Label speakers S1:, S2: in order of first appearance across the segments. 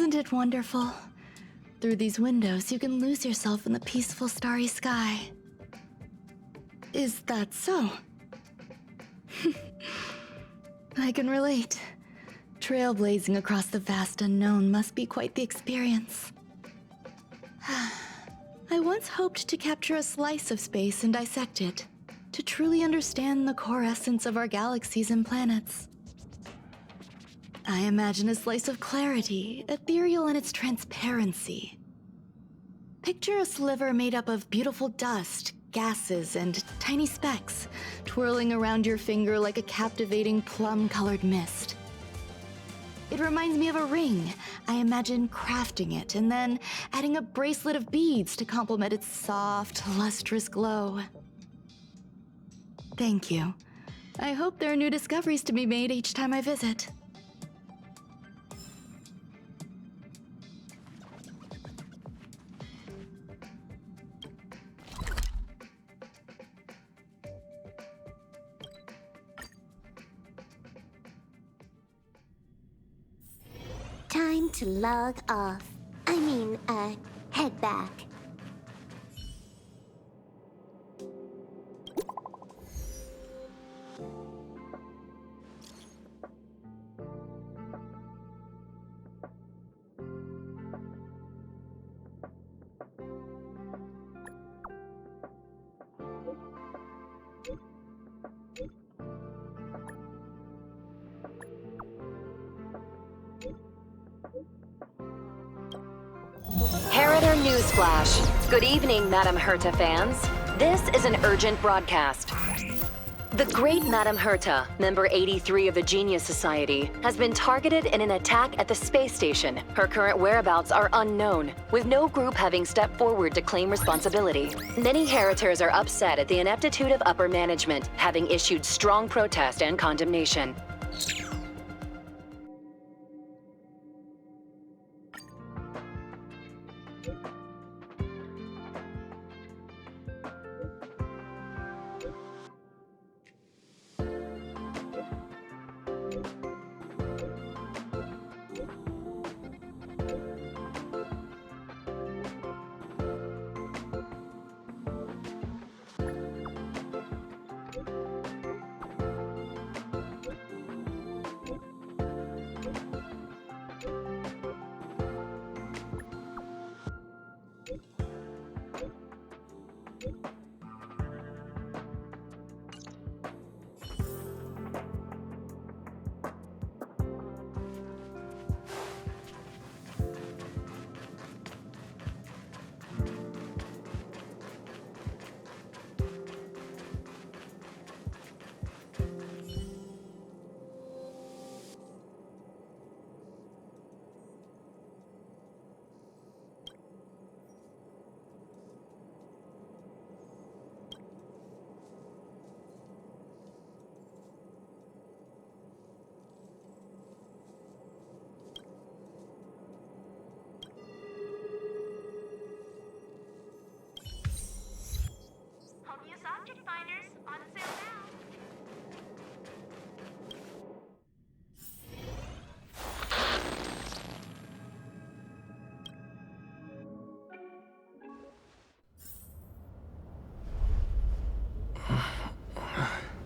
S1: Isn't it wonderful? Through these windows, you can lose yourself in the peaceful starry sky. Is that so? I can relate. Trailblazing across the vast unknown must be quite the experience. I once hoped to capture a slice of space and dissect it, to truly understand the core essence of our galaxies and planets. I imagine a slice of clarity, ethereal in its transparency. Picture a sliver made up of beautiful dust, gases, and tiny specks, twirling around your finger like a captivating plum-colored mist. It reminds me of a ring. I imagine crafting it and then adding a bracelet of beads to complement its soft, lustrous glow. Thank you. I hope there are new discoveries to be made each time I visit.
S2: Time to log off. Head back.
S3: Heriter Newsflash. Good evening, Madame Herta fans. This is an urgent broadcast. The great Madame Herta, member 83 of the Genius Society, has been targeted in an attack at the space station. Her current whereabouts are unknown, with no group having stepped forward to claim responsibility. Many Heritors are upset at the ineptitude of upper management, having issued strong protest and condemnation.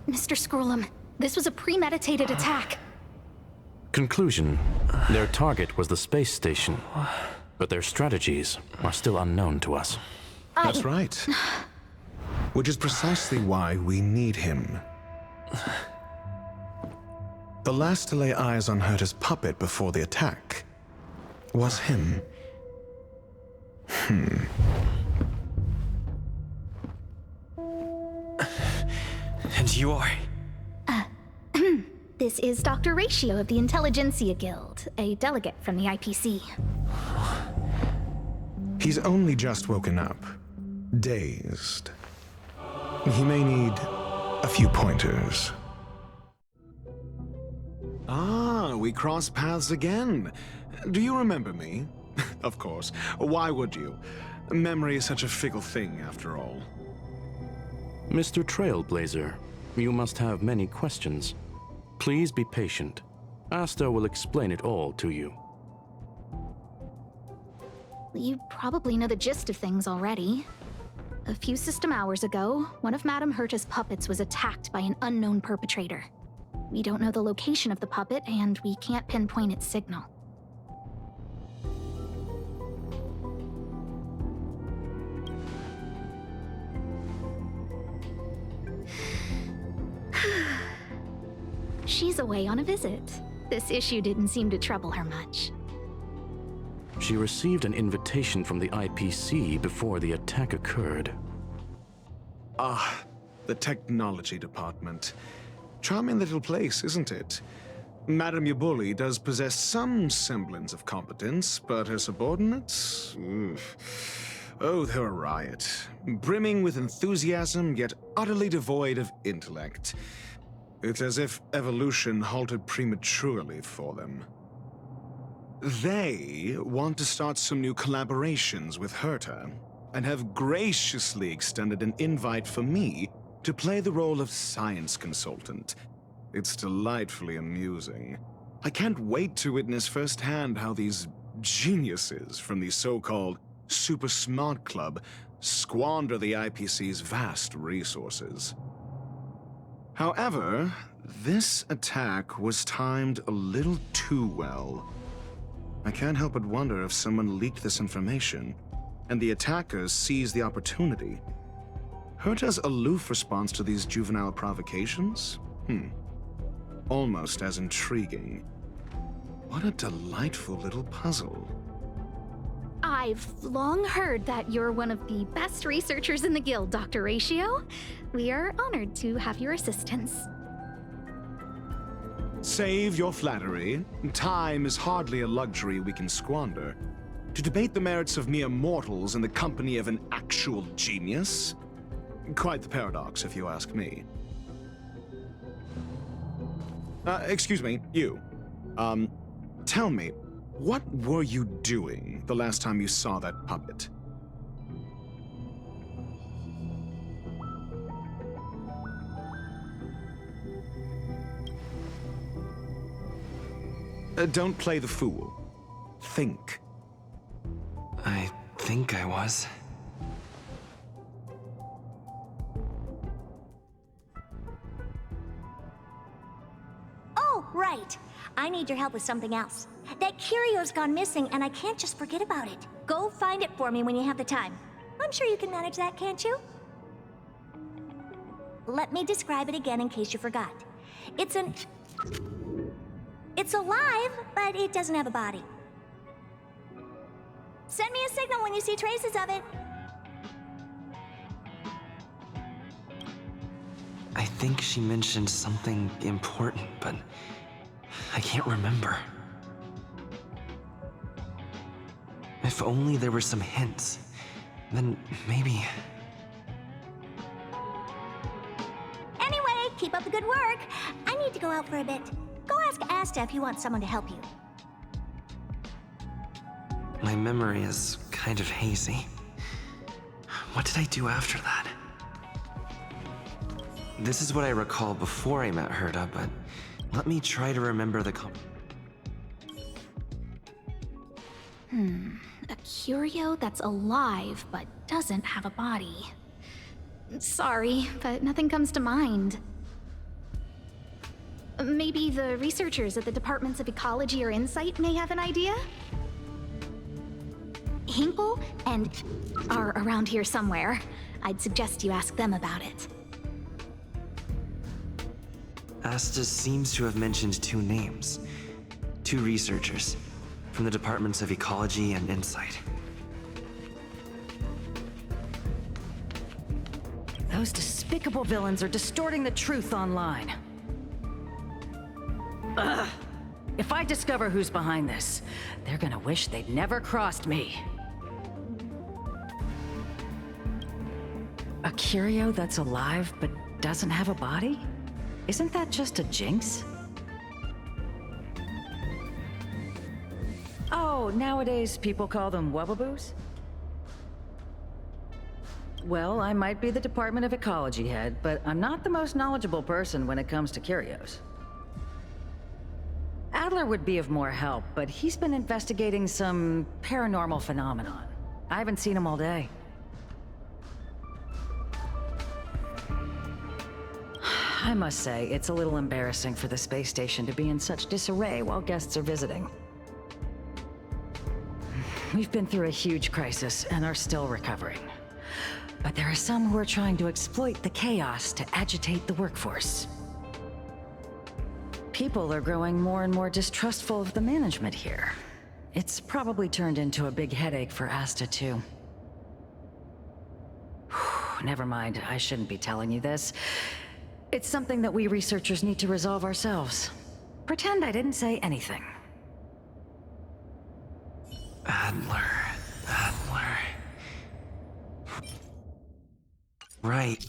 S4: Mr. Scrollum, this was a premeditated attack.
S5: Conclusion: their target was the space station, but their strategies are still unknown to us.
S6: That's right. Which is precisely why we need him. The last to lay eyes on Herta's puppet before the attack was him.
S5: And you are?
S4: This is Dr. Ratio of the Intelligentsia Guild, a delegate from the IPC.
S6: He's only just woken up, dazed. He may need a few pointers.
S7: Ah, we cross paths again. Do you remember me? Of course. Why would you? Memory is such a fickle thing, after all.
S5: Mr. Trailblazer, you must have many questions. Please be patient. Asta will explain it all to you.
S4: You probably know the gist of things already. A few system hours ago, one of Madame Herta's puppets was attacked by an unknown perpetrator. We don't know the location of the puppet, and we can't pinpoint its signal. She's away on a visit. This issue didn't seem to trouble her much.
S5: She received an invitation from the IPC before the attack occurred.
S7: Ah, the technology department. Charming little place, isn't it? Madame Yabuli does possess some semblance of competence, but her subordinates? Oh, they're a riot. Brimming with enthusiasm, yet utterly devoid of intellect. It's as if evolution halted prematurely for them. They want to start some new collaborations with Herta, and have graciously extended an invite for me to play the role of science consultant. It's delightfully amusing. I can't wait to witness firsthand how these geniuses from the so-called Super Smart Club squander the IPC's vast resources. However, this attack was timed a little too well. I can't help but wonder if someone leaked this information, and the attackers seized the opportunity. Herta's aloof response to these juvenile provocations? Almost as intriguing. What a delightful little puzzle.
S4: I've long heard that you're one of the best researchers in the guild, Dr. Ratio. We are honored to have your assistance.
S7: Save your flattery. Time is hardly a luxury we can squander. To debate the merits of mere mortals in the company of an actual genius? Quite the paradox, if you ask me. Excuse me, you. Tell me, what were you doing the last time you saw that puppet? Don't play the fool. Think.
S8: I think I was.
S2: Oh, right. I need your help with something else. That curio's gone missing, and I can't just forget about it. Go find it for me when you have the time. I'm sure you can manage that, can't you? Let me describe it again in case you forgot. It's alive, but it doesn't have a body. Send me a signal when you see traces of it.
S8: I think she mentioned something important, but I can't remember. If only there were some hints, then maybe...
S2: Anyway, keep up the good work. I need to go out for a bit. Go ask Asta if you want someone to help you.
S8: My memory is kind of hazy. What did I do after that? This is what I recall before I met Herta, but let me try to remember the
S4: A curio that's alive but doesn't have a body. Sorry, but nothing comes to mind. Maybe the researchers at the Departments of Ecology or Insight may have an idea? Hinkle and are around here somewhere. I'd suggest you ask them about it.
S8: Asta seems to have mentioned two names. Two researchers from the Departments of Ecology and Insight.
S9: Those despicable villains are distorting the truth online. Ugh. If I discover who's behind this, they're gonna wish they'd never crossed me. A curio that's alive but doesn't have a body? Isn't that just a jinx? Oh, nowadays people call them wubbaboos? Well, I might be the Department of Ecology head, but I'm not the most knowledgeable person when it comes to curios. Adler would be of more help, but he's been investigating some paranormal phenomenon. I haven't seen him all day. I must say, it's a little embarrassing for the space station to be in such disarray while guests are visiting. We've been through a huge crisis and are still recovering. But there are some who are trying to exploit the chaos to agitate the workforce. People are growing more and more distrustful of the management here. It's probably turned into a big headache for Asta, too. Never mind, I shouldn't be telling you this. It's something that we researchers need to resolve ourselves. Pretend I didn't say anything.
S8: Adler. Right.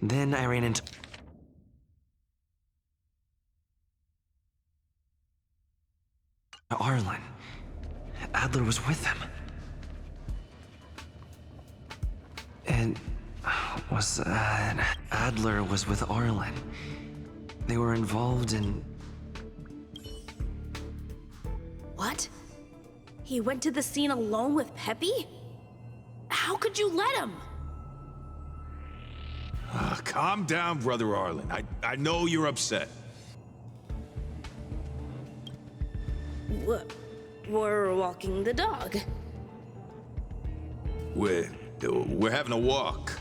S8: Then I ran into... Arlen. Adler was with him. And... Adler was with Arlen. They were involved in...
S10: What? He went to the scene alone with Peppy? How could you let him?
S11: Calm down, Brother Arlen. I know you're upset.
S10: We're walking the dog.
S11: We're having a walk.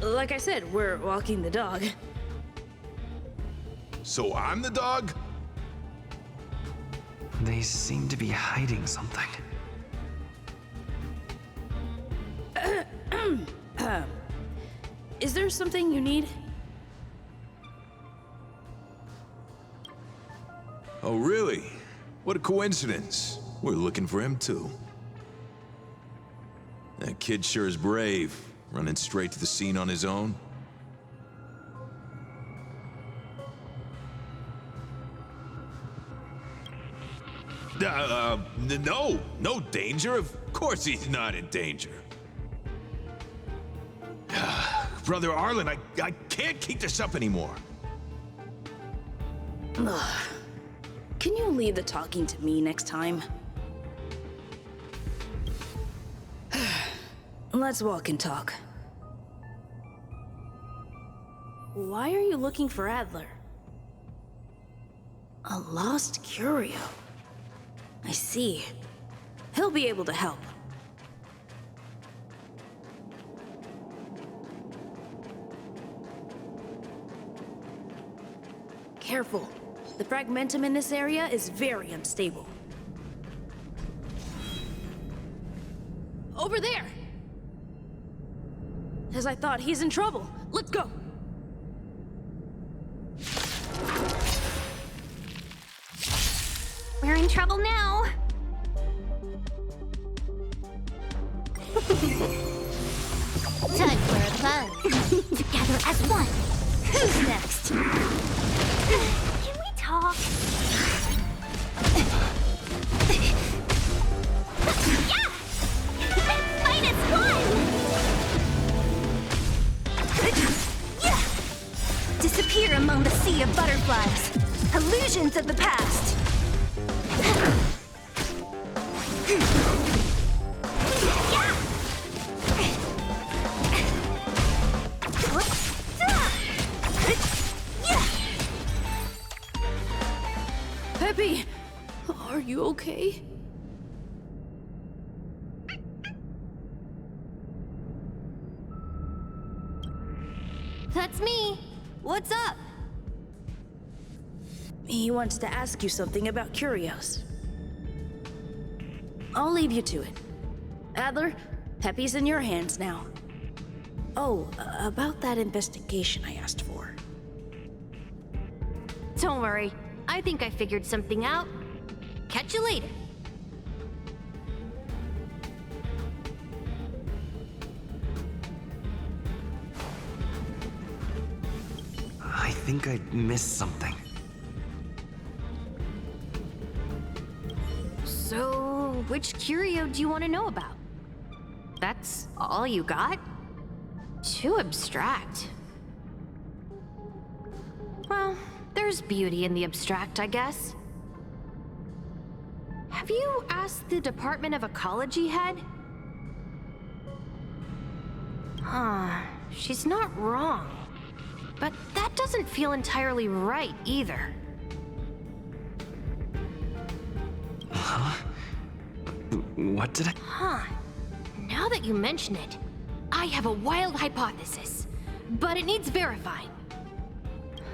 S10: Like I said, we're walking the dog.
S11: So I'm the dog?
S8: They seem to be hiding something.
S10: Is there something you need?
S11: Oh, really? What a coincidence. We're looking for him, too. That kid sure is brave, running straight to the scene on his own. No danger. Of course he's not in danger. Brother Arlen, I can't keep this up anymore.
S10: Can you leave the talking to me next time? Let's walk and talk. Why are you looking for Adler? A lost curio. I see. He'll be able to help. Careful. The fragmentum in this area is very unstable. Over there! As I thought, he's in trouble. Let's go!
S2: We're in trouble now. Time for a buzz. Together as one. Who's next? Can we talk? Yeah! -1! Yeah! Disappear among the sea of butterflies. Illusions of the past.
S10: Peppy, are you okay?
S2: That's me. What's up?
S10: He wants to ask you something about curios. I'll leave you to it. Adler, Peppy's in your hands now. Oh, about that investigation I asked for.
S2: Don't worry. I think I figured something out. Catch you later.
S8: I think I missed something.
S2: So,
S12: which curio do you want to know about? That's all you got? Too abstract. Well, there's beauty in the abstract, I guess. Have you asked the Department of Ecology head? She's not wrong. But that doesn't feel entirely right either.
S8: Huh? What did I...
S12: Now that you mention it, I have a wild hypothesis, but it needs verifying.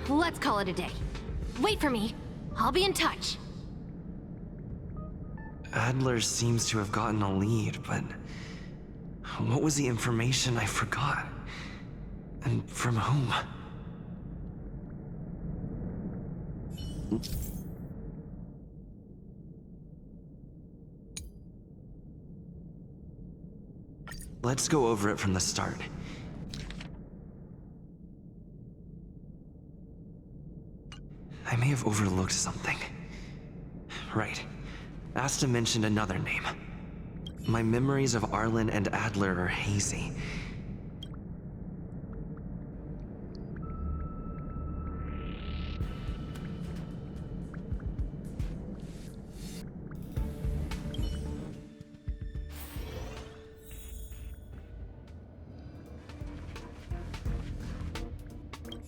S12: Let's call it a day. Wait for me. I'll be in touch.
S8: Adler seems to have gotten a lead, but... what was the information I forgot? And from whom? Let's go over it from the start. I may have overlooked something. Right. Asta mentioned another name. My memories of Arlen and Adler are hazy.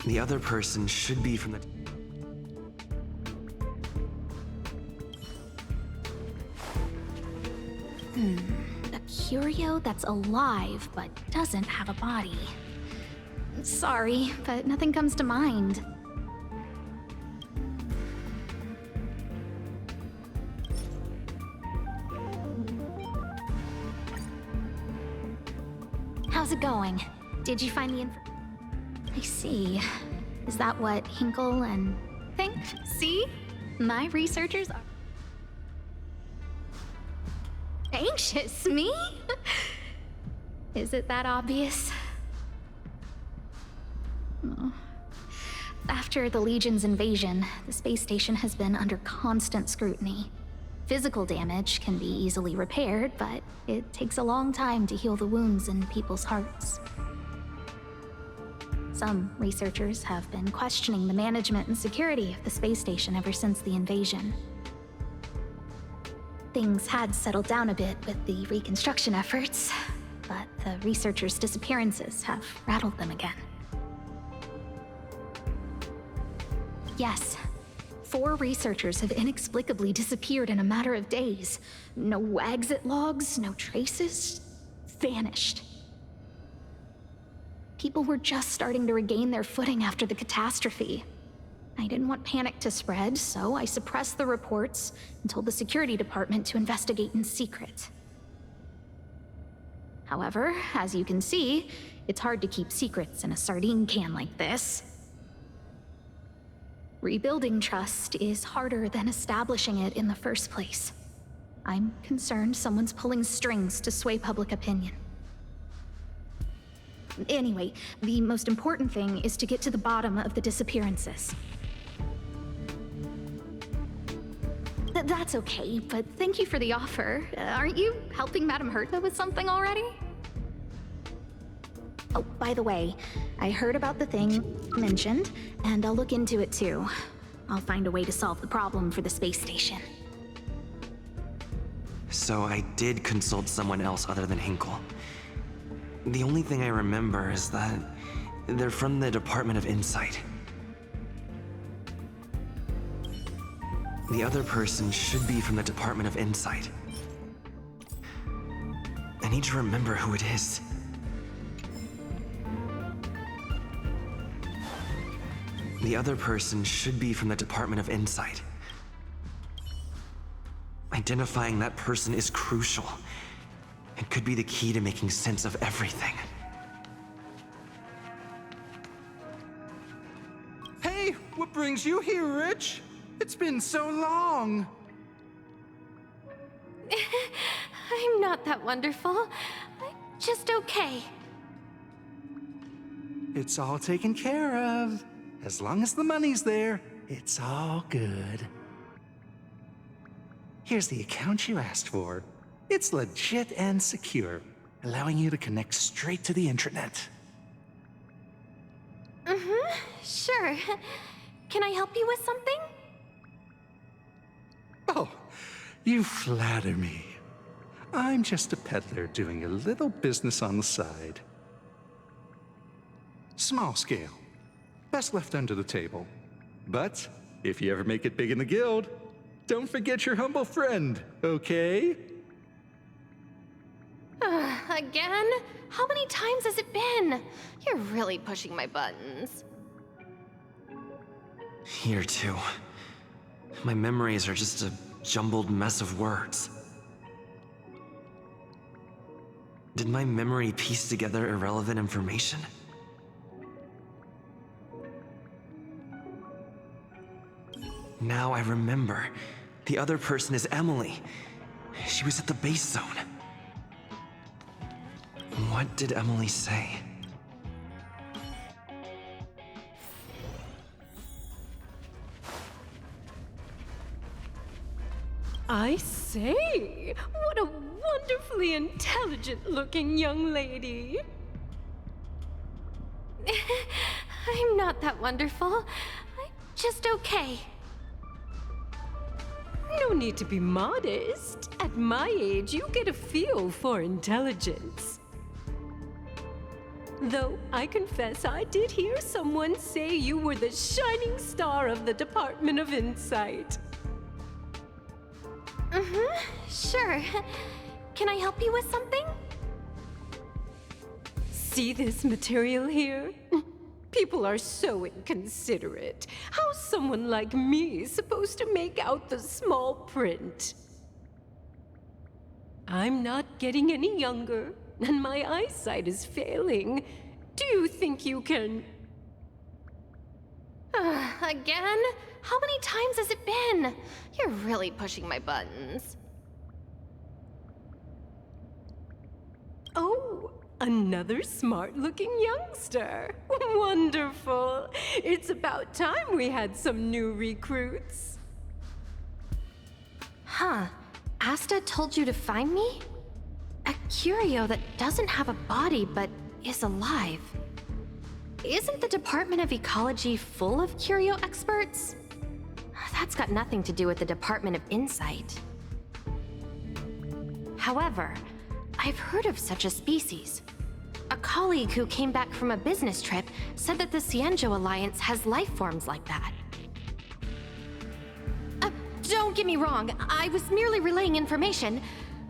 S8: The other person should be from the...
S4: A curio that's alive but doesn't have a body. Sorry, but nothing comes to mind. How's it going? Did you find the info? I see. Is that what Hinkle and... Think? See? My researchers are... Anxious? Me? Is it that obvious? Oh. After the Legion's invasion, the space station has been under constant scrutiny. Physical damage can be easily repaired, but it takes a long time to heal the wounds in people's hearts. Some researchers have been questioning the management and security of the space station ever since the invasion. Things had settled down a bit with the reconstruction efforts, but the researchers' disappearances have rattled them again. Yes, 4 researchers have inexplicably disappeared in a matter of days. No exit logs, no traces, vanished. People were just starting to regain their footing after the catastrophe. I didn't want panic to spread, so I suppressed the reports and told the security department to investigate in secret. However, as you can see, it's hard to keep secrets in a sardine can like this. Rebuilding trust is harder than establishing it in the first place. I'm concerned someone's pulling strings to sway public opinion. Anyway, the most important thing is to get to the bottom of the disappearances. That's okay, but thank you for the offer. Aren't you helping Madame Herta with something already? Oh, by the way, I heard about the thing you mentioned, and I'll look into it too. I'll find a way to solve the problem for the space station.
S8: So I did consult someone else other than Hinkle. The only thing I remember is that they're from the Department of Insight. The other person should be from the Department of Insight. I need to remember who it is. The other person should be from the Department of Insight. Identifying that person is crucial. It could be the key to making sense of everything.
S13: Hey, what brings you here, Rich? It's been so long.
S12: I'm not that wonderful. I'm just okay.
S13: It's all taken care of. As long as the money's there, it's all good. Here's the account you asked for. It's legit and secure, allowing you to connect straight to the intranet.
S12: Sure. Can I help you with something?
S13: Oh, you flatter me. I'm just a peddler doing a little business on the side. Small scale. Best left under the table. But if you ever make it big in the guild, don't forget your humble friend, okay?
S12: Again? How many times has it been? You're really pushing my buttons.
S8: Here too. My memories are just a jumbled mess of words. Did my memory piece together irrelevant information? Now I remember. The other person is Emily. She was at the base zone. What did Emily say?
S14: I say, what a wonderfully intelligent-looking young lady.
S12: I'm not that wonderful. I'm just okay.
S14: No need to be modest. At my age, you get a feel for intelligence. Though I confess I did hear someone say you were the shining star of the Department of Insight.
S12: Sure. Can I help you with something?
S14: See this material here? People are so inconsiderate. How's someone like me supposed to make out the small print? I'm not getting any younger, and my eyesight is failing. Do you think you can...
S12: Again? How many times has it been? You're really pushing my buttons.
S14: Oh, another smart-looking youngster. Wonderful. It's about time we had some new recruits.
S12: Huh. Asta told you to find me? A curio that doesn't have a body but is alive. Isn't the Department of Ecology full of curio experts? That's got nothing to do with the Department of Insight. However, I've heard of such a species. A colleague who came back from a business trip said that the Cienjo Alliance has life forms like that. Don't get me wrong, I was merely relaying information.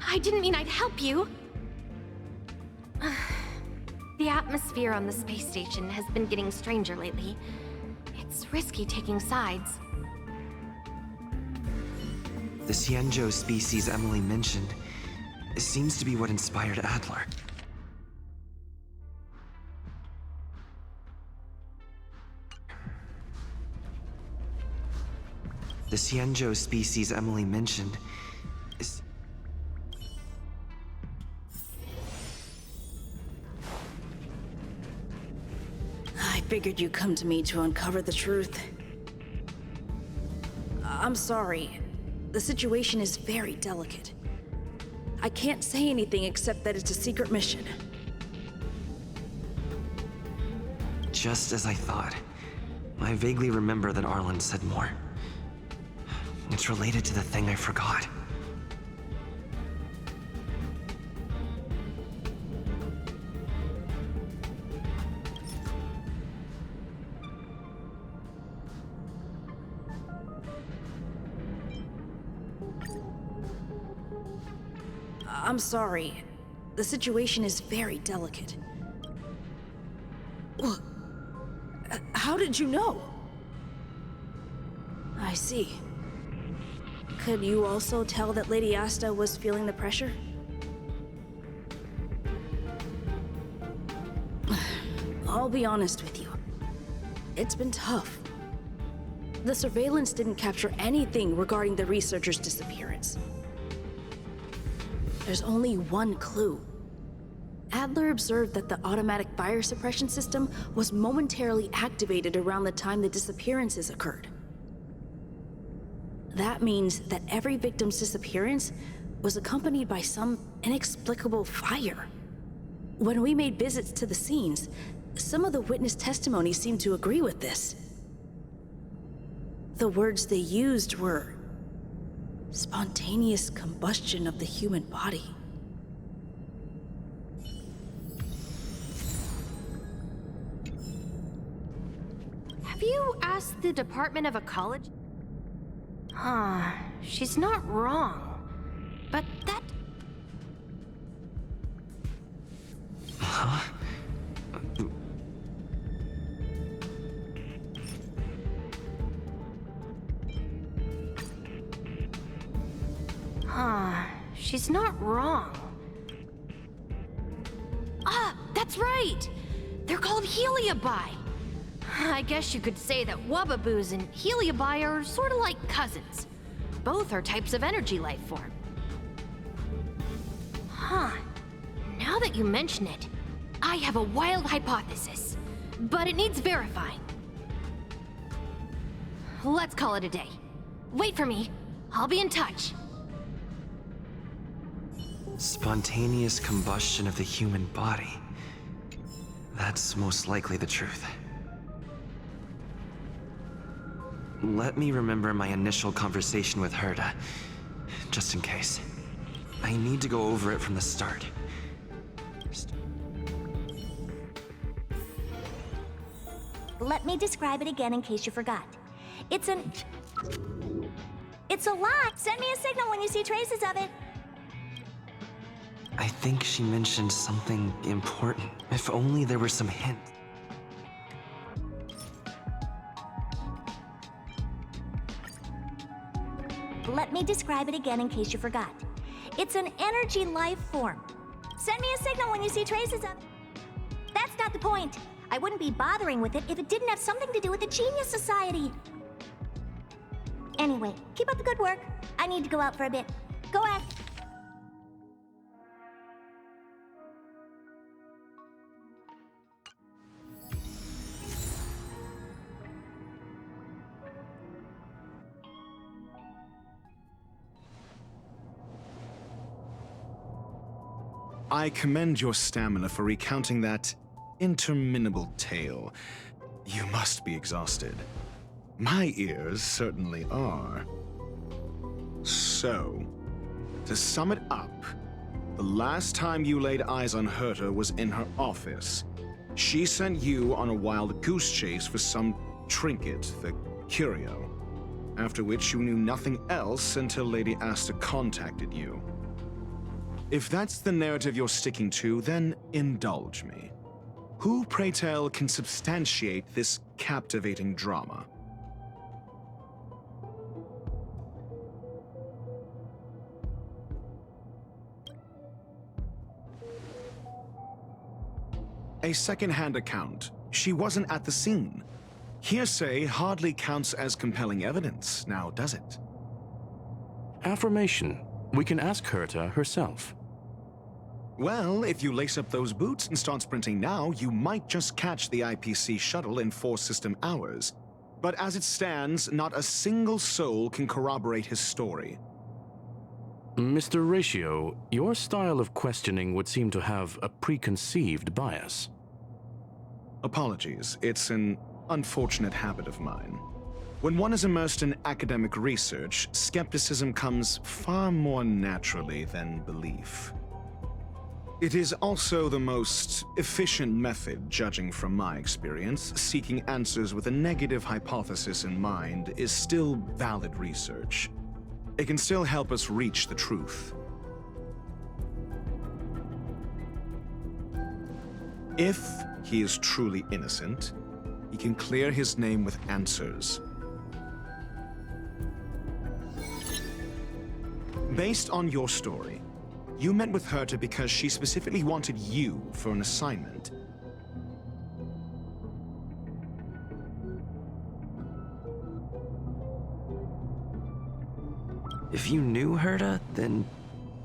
S12: I didn't mean I'd help you. The atmosphere on the space station has been getting stranger lately. It's risky taking sides.
S8: The Cienjo species Emily mentioned seems to be what inspired Adler. The Cienjo species Emily mentioned is...
S10: I figured you'd come to me to uncover the truth. I'm sorry. The situation is very delicate. I can't say anything except that it's a secret mission.
S8: Just as I thought. I vaguely remember that Arlen said more. It's related to the thing I forgot.
S10: I'm sorry. The situation is very delicate. Well, how did you know? I see. Could you also tell that Lady Asta was feeling the pressure? I'll be honest with you. It's been tough. The surveillance didn't capture anything regarding the researcher's disappearance. There's only one clue. Adler observed that the automatic fire suppression system was momentarily activated around the time the disappearances occurred. That means that every victim's disappearance was accompanied by some inexplicable fire. When we made visits to the scenes, some of the witness testimony seemed to agree with this. The words they used were spontaneous combustion of the human body.
S12: Have you asked the Department of Ecology? She's not wrong. But that...
S8: Huh?
S12: She's not wrong. That's right! They're called Heliobi. I guess you could say that Wubbaboos and Heliobi are sort of like cousins. Both are types of energy life form. Now that you mention it, I have a wild hypothesis, but it needs verifying. Let's call it a day. Wait for me. I'll be in touch.
S8: Spontaneous combustion of the human body. That's most likely the truth. Let me remember my initial conversation with Herta, just in case. I need to go over it from the start.
S2: Let me describe it again in case you forgot. It's a lot! Send me a signal when you see traces of it!
S8: I think she mentioned something important. If only there were some hint.
S2: Let me describe it again in case you forgot. It's an energy life form. Send me a signal when you see traces of it. That's not the point. I wouldn't be bothering with it if it didn't have something to do with the Genius Society. Anyway, keep up the good work. I need to go out for a bit. Go ahead.
S7: I commend your stamina for recounting that interminable tale. You must be exhausted. My ears certainly are. So, to sum it up, the last time you laid eyes on Herta was in her office. She sent you on a wild goose chase for some trinket, the curio, after which you knew nothing else until Lady Asta contacted you. If that's the narrative you're sticking to, then indulge me. Who, pray tell, can substantiate this captivating drama? A second-hand account. She wasn't at the scene. Hearsay hardly counts as compelling evidence, now does it?
S5: Affirmation. We can ask Herta herself.
S7: Well, if you lace up those boots and start sprinting now, you might just catch the IPC shuttle in 4 system hours. But as it stands, not a single soul can corroborate his story.
S5: Mr. Ratio, your style of questioning would seem to have a preconceived bias.
S7: Apologies, it's an unfortunate habit of mine. When one is immersed in academic research, skepticism comes far more naturally than belief. It is also the most efficient method, judging from my experience. Seeking answers with a negative hypothesis in mind is still valid research. It can still help us reach the truth. If he is truly innocent, he can clear his name with answers. Based on your story, you met with Herta because she specifically wanted you for an assignment.
S8: If you knew Herta, then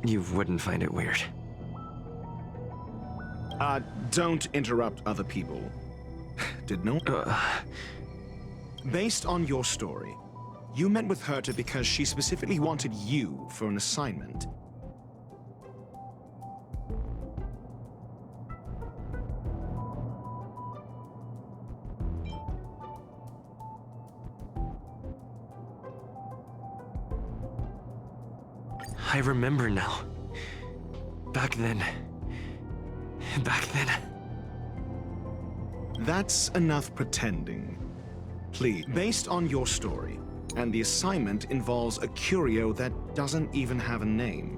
S8: you wouldn't find it weird.
S7: Don't interrupt other people. Did no? Based on your story, you met with Herta because she specifically wanted you for an assignment.
S8: I remember now. Back then.
S7: That's enough pretending. Please, based on your story, and the assignment involves a curio that doesn't even have a name.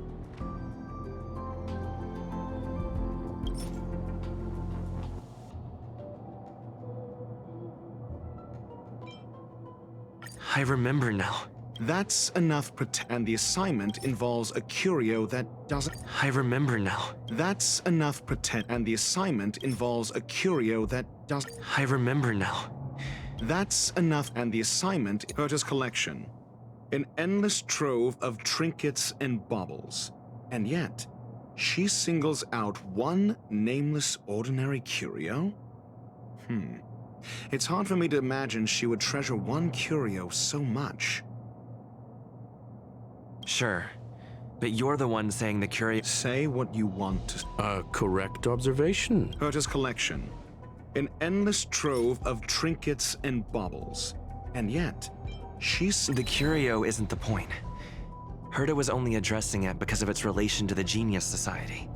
S8: I remember now.
S7: That's enough and the assignment involves a curio that doesn't...
S8: I remember now.
S7: That's enough and the assignment involves a curio that doesn't...
S8: I remember now.
S7: That's enough and the assignment... Herta's collection. An endless trove of trinkets and baubles. And yet, she singles out one nameless ordinary curio? It's hard for me to imagine she would treasure one curio so much.
S8: Sure, but you're the one saying the curio...
S7: Say what you want to...
S5: A correct observation.
S7: Herta's collection. An endless trove of trinkets and baubles. And yet, she's...
S8: The curio isn't the point. Herta was only addressing it because of its relation to the Genius Society.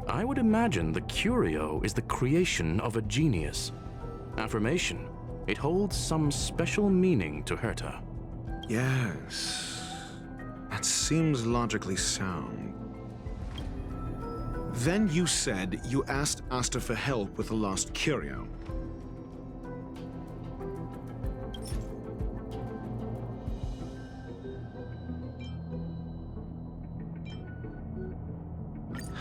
S5: I would imagine the curio is the creation of a genius. Affirmation. It holds some special meaning to Herta.
S7: Yes. That seems logically sound. Then you said you asked Asta for help with the lost curio.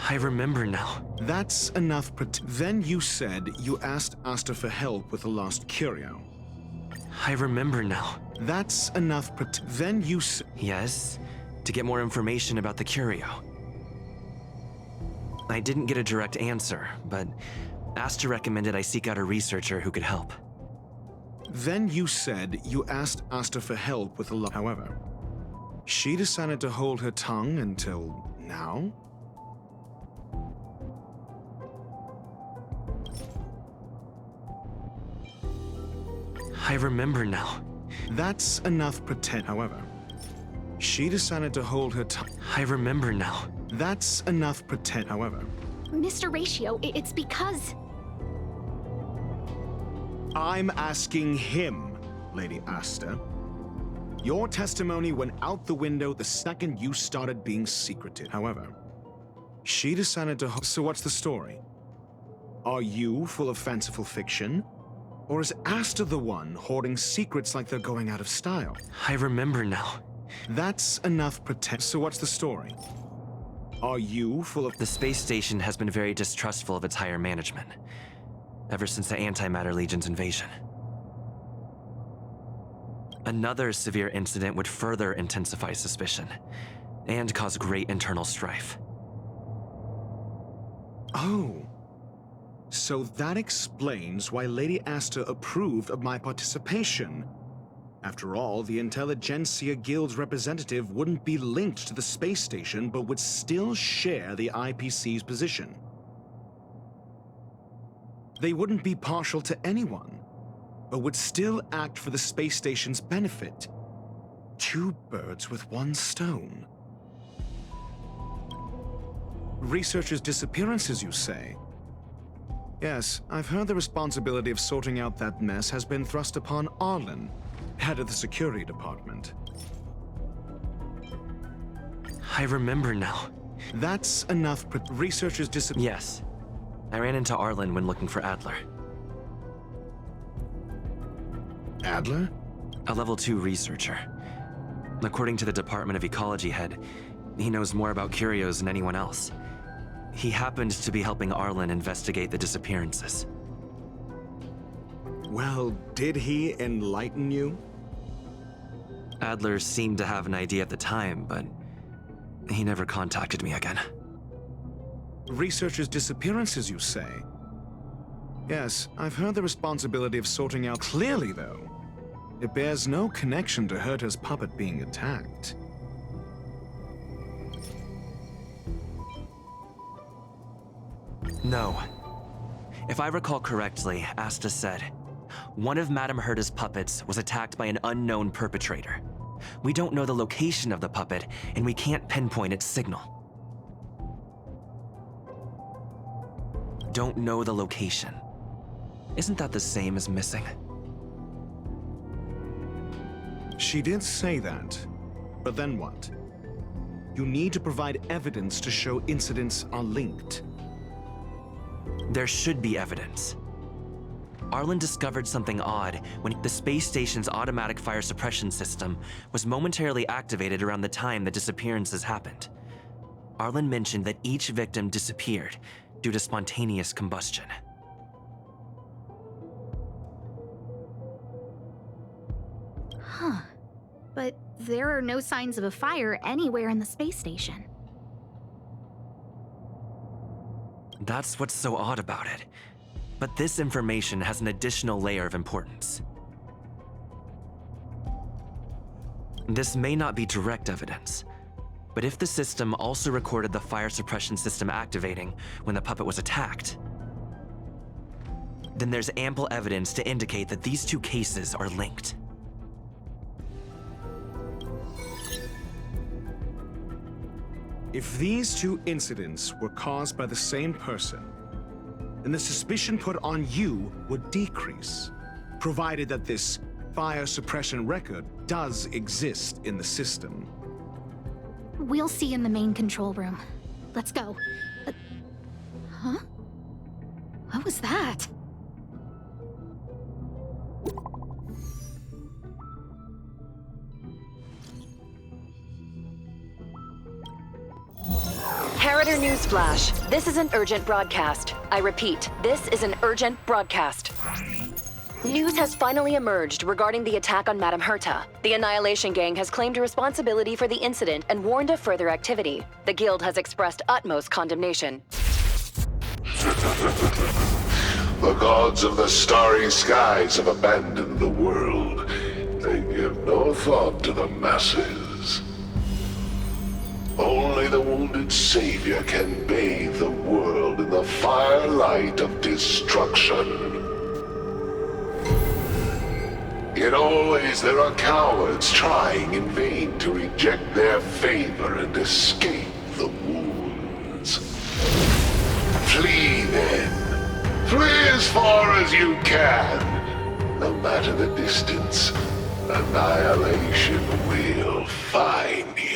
S8: I remember now.
S7: That's enough. Then you said you asked Asta for help with the lost curio.
S8: I remember now.
S7: That's enough. Then you
S8: Yes, to get more information about the curio. I didn't get a direct answer, but Asta recommended I seek out a researcher who could help.
S7: Then you said you asked Asta for help with the However, she decided to hold her tongue until now?
S8: I remember now.
S7: That's enough. However, she decided to hold her tongue.
S8: I remember now.
S7: That's enough. However,
S4: Mr. Ratio, it's because...
S7: I'm asking him, Lady Asta. Your testimony went out the window the second you started being secretive. However, she decided to... So what's the story? Are you full of fanciful fiction? Or is Asta the one hoarding secrets like they're going out of style?
S8: I remember now.
S7: That's enough. So what's the story? Are you full of...
S8: The space station has been very distrustful of its higher management, ever since the Antimatter Legion's invasion. Another severe incident would further intensify suspicion, and cause great internal strife.
S7: Oh. So that explains why Lady Asta approved of my participation. After all, the Intelligentsia Guild's representative wouldn't be linked to the space station, but would still share the IPC's position. They wouldn't be partial to anyone, but would still act for the space station's benefit. Two birds with one stone. Researchers' disappearances, you say? Yes, I've heard the responsibility of sorting out that mess has been thrust upon Arlen, head of the security department.
S8: I remember now.
S7: That's enough. Researchers
S8: Yes. I ran into Arlen when looking for Adler.
S7: Adler?
S8: A level 2 researcher. According to the Department of Ecology head, he knows more about curios than anyone else. He happened to be helping Arlen investigate the disappearances.
S7: Well, did he enlighten you?
S8: Adler seemed to have an idea at the time, but he never contacted me again.
S7: Researchers' disappearances, you say? Yes, I've heard the responsibility of sorting out. Clearly, though, it bears no connection to Herta's puppet being attacked.
S8: No. If I recall correctly, Asta said, one of Madame Herta's puppets was attacked by an unknown perpetrator. We don't know the location of the puppet, and we can't pinpoint its signal. Don't know the location. Isn't that the same as missing?
S7: She did say that, but then what? You need to provide evidence to show incidents are linked.
S8: There should be evidence. Arlen discovered something odd when the space station's automatic fire suppression system was momentarily activated around the time the disappearances happened. Arlen mentioned that each victim disappeared due to spontaneous combustion.
S4: Huh. But there are no signs of a fire anywhere in the space station.
S8: That's what's so odd about it. But this information has an additional layer of importance. This may not be direct evidence, but if the system also recorded the fire suppression system activating when the puppet was attacked, then there's ample evidence to indicate that these two cases are linked.
S7: If these two incidents were caused by the same person, then the suspicion put on you would decrease, provided that this fire suppression record does exist in the system.
S4: We'll see in the main control room. Let's go. Huh? What was that?
S3: Harrider Newsflash. This is an urgent broadcast. I repeat, this is an urgent broadcast. News has finally emerged regarding the attack on Madame Herta. The Annihilation Gang has claimed responsibility for the incident and warned of further activity. The Guild has expressed utmost condemnation.
S15: The gods of the starry skies have abandoned the world. They give no thought to the masses. Only the wounded savior can bathe the world in the firelight of destruction. Yet always there are cowards trying in vain to reject their favor and escape the wounds. Flee then. Flee as far as you can. No matter the distance, annihilation will find you.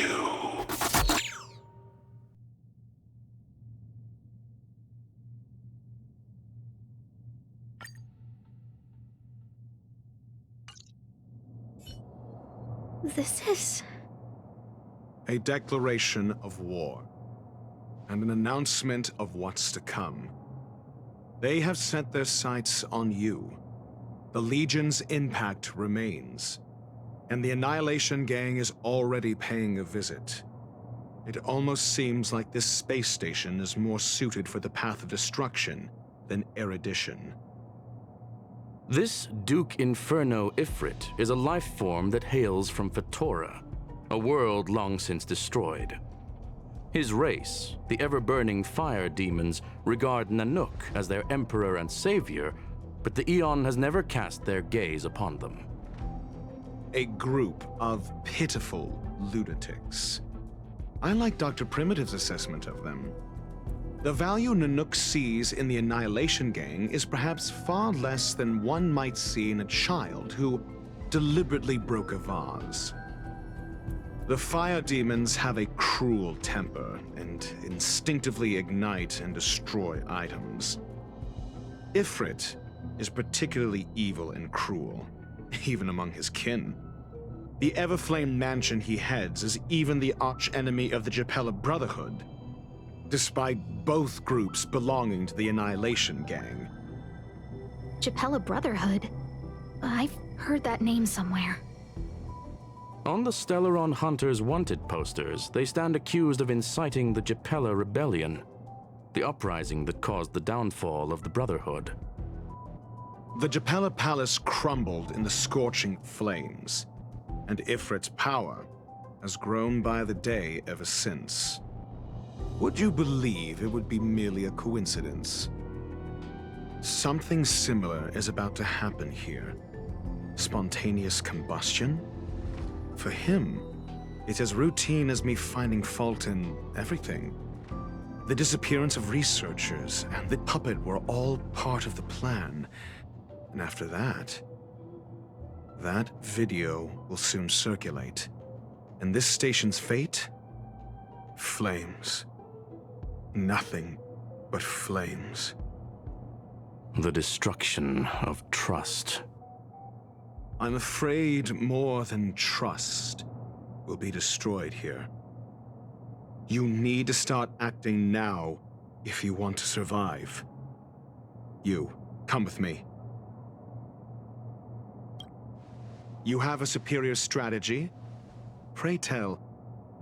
S4: This is...
S7: A declaration of war, and an announcement of what's to come. They have set their sights on you. The Legion's impact remains, and the Annihilation Gang is already paying a visit. It almost seems like this space station is more suited for the path of destruction than erudition.
S5: This Duke Inferno Ifrit is a life form that hails from Fatora, a world long since destroyed. His race, the ever-burning fire demons, regard Nanook as their emperor and savior, but the Eon has never cast their gaze upon them.
S7: A group of pitiful lunatics. I like Dr. Primitive's assessment of them. The value Nanook sees in the Annihilation Gang is perhaps far less than one might see in a child who deliberately broke a vase. The fire demons have a cruel temper and instinctively ignite and destroy items. Ifrit is particularly evil and cruel, even among his kin. The Everflame mansion he heads is even the arch-enemy of the Japella Brotherhood, despite both groups belonging to the Annihilation Gang.
S4: Japella Brotherhood? I've heard that name somewhere.
S5: On the Stellaron Hunters wanted posters, they stand accused of inciting the Japella Rebellion, the uprising that caused the downfall of the Brotherhood.
S7: The Japella Palace crumbled in the scorching flames, and Ifrit's power has grown by the day ever since. Would you believe it would be merely a coincidence? Something similar is about to happen here. Spontaneous combustion? For him, it's as routine as me finding fault in everything. The disappearance of researchers and the puppet were all part of the plan. And after that, that video will soon circulate. And this station's fate? Flames. Nothing but flames.
S5: The destruction of trust.
S7: I'm afraid more than trust will be destroyed here. You need to start acting now if you want to survive. You, come with me. You have a superior strategy? Pray tell,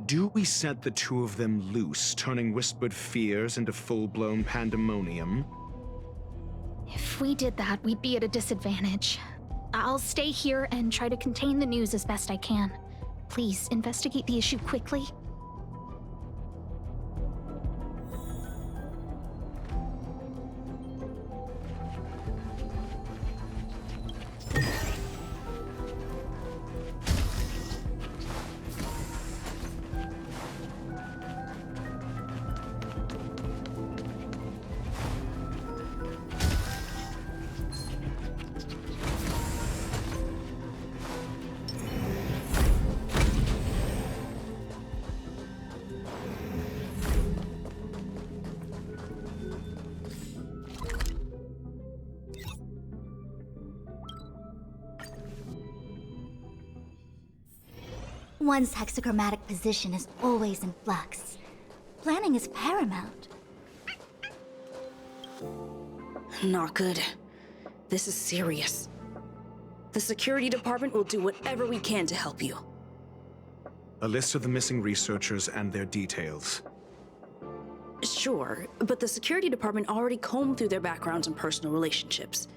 S7: do we set the two of them loose, turning whispered fears into full-blown pandemonium?
S4: If we did that, we'd be at a disadvantage. I'll stay here and try to contain the news as best I can. Please, investigate the issue quickly.
S2: One's hexachromatic position is always in flux. Planning is paramount.
S10: Not good. This is serious. The security department will do whatever we can to help you.
S7: A list of the missing researchers and their details.
S10: Sure, but the security department already combed through their backgrounds and personal relationships.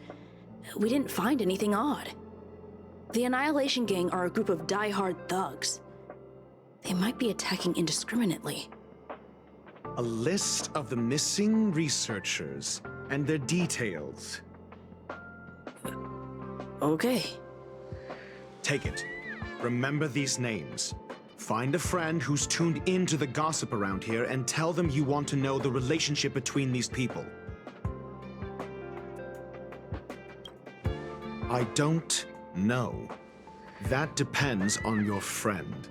S10: We didn't find anything odd. The Annihilation Gang are a group of die-hard thugs. They might be attacking indiscriminately.
S7: A list of the missing researchers and their details.
S10: Okay.
S7: Take it. Remember these names. Find a friend who's tuned into the gossip around here and tell them you want to know the relationship between these people. I don't know. That depends on your friend.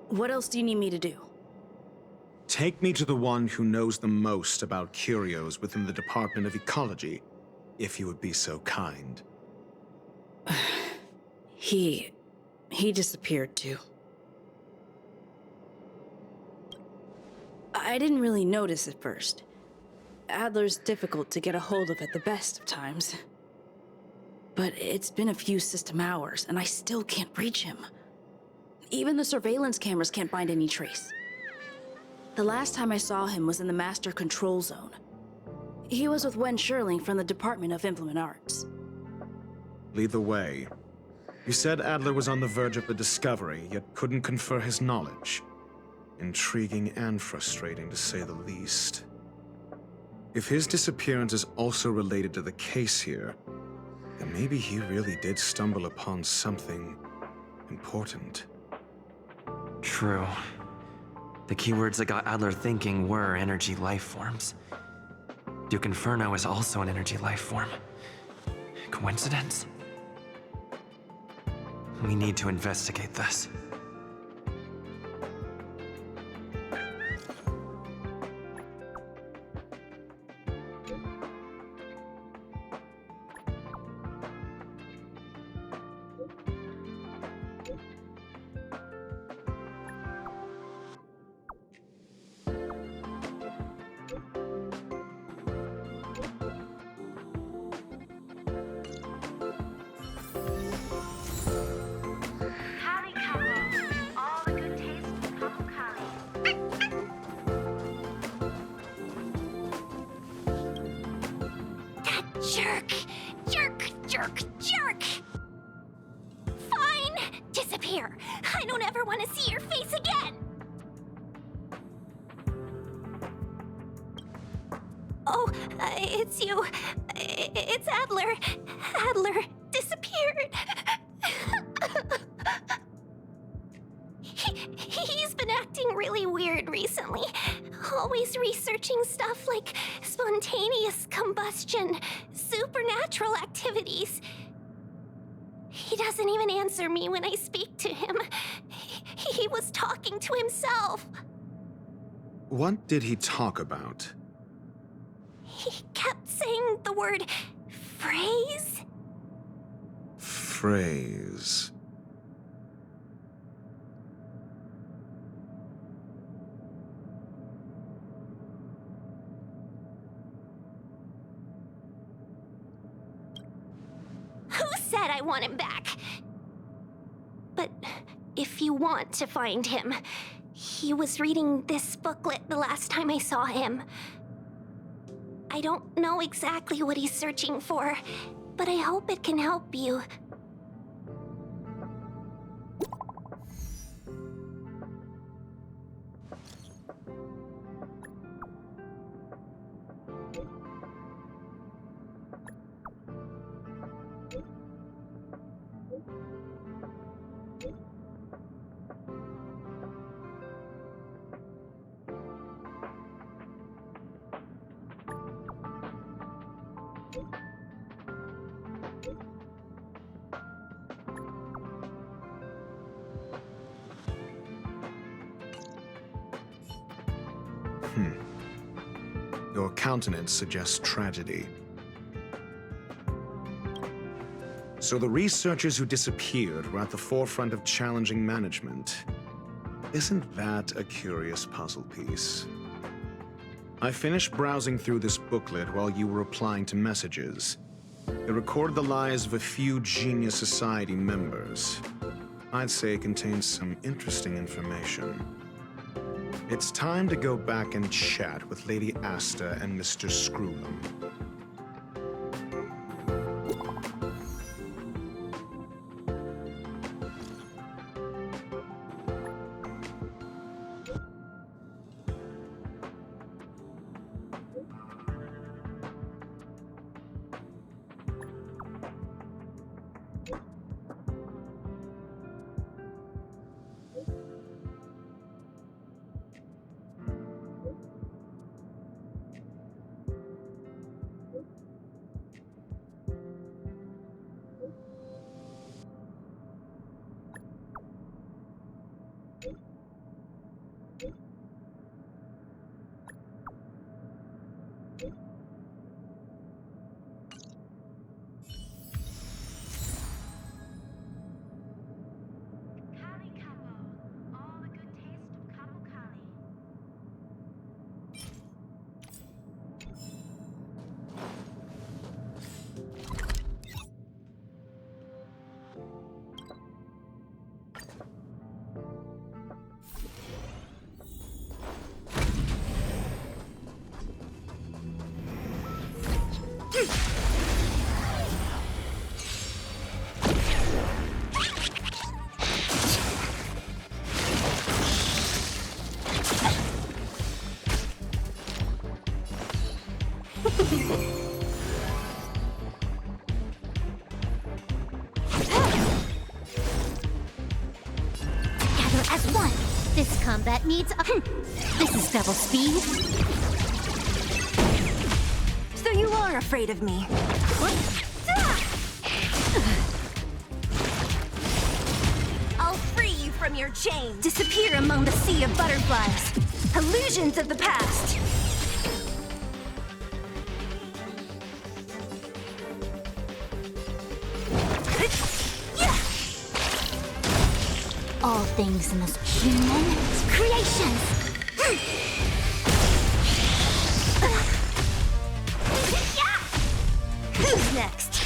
S10: What else do you need me to do?
S7: Take me to the one who knows the most about curios within the Department of Ecology, if you would be so kind.
S10: He disappeared too. I didn't really notice at first. Adler's difficult to get a hold of at the best of times. But it's been a few system hours, and I still can't reach him. Even the surveillance cameras can't find any trace. The last time I saw him was in the Master Control Zone. He was with Wen Sherling from the Department of Implement Arts.
S7: Lead the way. You said Adler was on the verge of a discovery, yet couldn't confer his knowledge. Intriguing and frustrating, to say the least. If his disappearance is also related to the case here, then maybe he really did stumble upon something important.
S8: True. The keywords that got Adler thinking were energy life forms. Duke Inferno is also an energy life form. Coincidence? We need to investigate this.
S2: Jerk! Jerk! Jerk! Jerk! Fine! Disappear! I don't ever want to see your face again! Oh, it's you. It's Adler. Adler disappeared. He's been acting really weird recently. Always researching stuff like spontaneous combustion, supernatural activities. He doesn't even answer me when I speak to him. He was talking to himself.
S7: What did he talk about?
S2: He kept saying the word phrase.
S7: Phrase.
S2: Who said I want him back? But if you want to find him, he was reading this booklet the last time I saw him. I don't know exactly what he's searching for, but I hope it can help you.
S7: Your countenance suggests tragedy. So the researchers who disappeared were at the forefront of challenging management. Isn't that a curious puzzle piece? I finished browsing through this booklet while you were replying to messages. It recorded the lives of a few Genius Society members. I'd say it contains some interesting information. It's time to go back and chat with Lady Asta and Mr. Screwlam.
S2: This combat needs a... This is double speed.
S16: So you are afraid of me. I'll free you from your chains. Disappear among the sea of butterflies. Illusions of the past.
S2: All things must human creations.
S16: Who's next?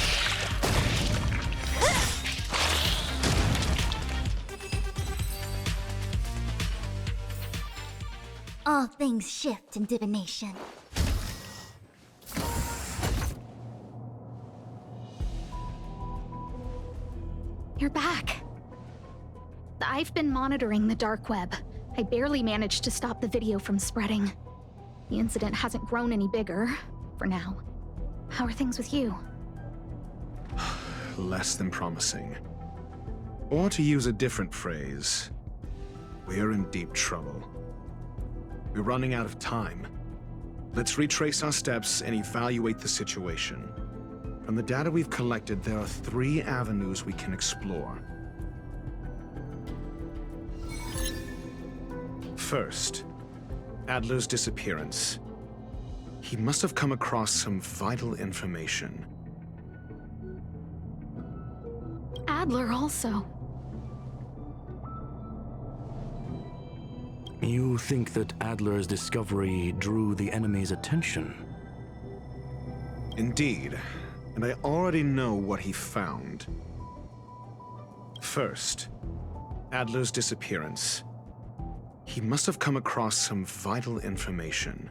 S2: All things shift in divination.
S4: I've been monitoring the dark web. I barely managed to stop the video from spreading. The incident hasn't grown any bigger, for now. How are things with you?
S7: Less than promising. Or to use a different phrase, we're in deep trouble. We're running out of time. Let's retrace our steps and evaluate the situation. From the data we've collected, there are 3 avenues we can explore. First, Adler's disappearance. He must have come across some vital information.
S4: Adler also.
S5: You think that Adler's discovery drew the enemy's attention?
S7: Indeed, and I already know what he found. First, Adler's disappearance. He must have come across some vital information.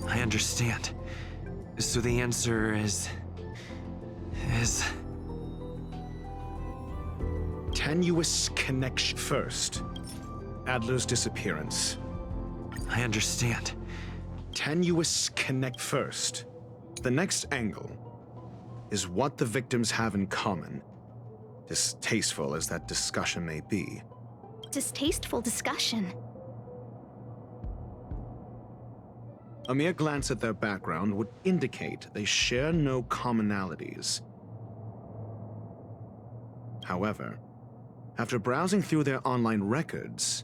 S8: I understand. So the answer is...
S7: Tenuous connection. First, Adler's disappearance.
S8: I understand.
S7: Tenuous connect. First, the next angle is what the victims have in common, distasteful as that discussion may be.
S4: Distasteful discussion?
S7: A mere glance at their background would indicate they share no commonalities. However, after browsing through their online records,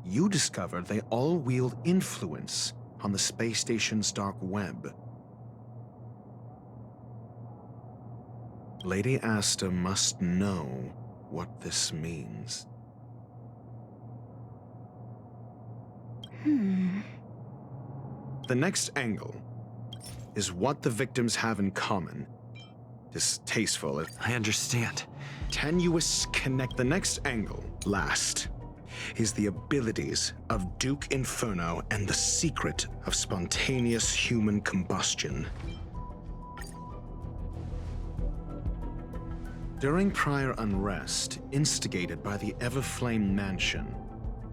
S7: you discovered they all wield influence on the space station's dark web. Lady Asta must know what this means. The next angle is what the victims have in common. Distasteful.
S8: I understand.
S7: Tenuous connect. The next angle, last, is the abilities of Duke Inferno and the secret of spontaneous human combustion. During prior unrest instigated by the Everflame Mansion,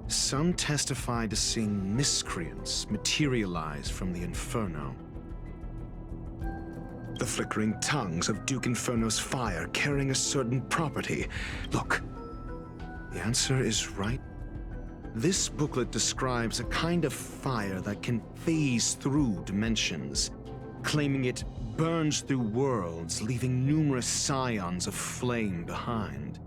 S7: some testified to seeing miscreants materialize from the Inferno. The flickering tongues of Duke Inferno's fire carrying a certain property. Look, the answer is right. This booklet describes a kind of fire that can phase through dimensions, claiming it burns through worlds, leaving numerous scions of flame behind.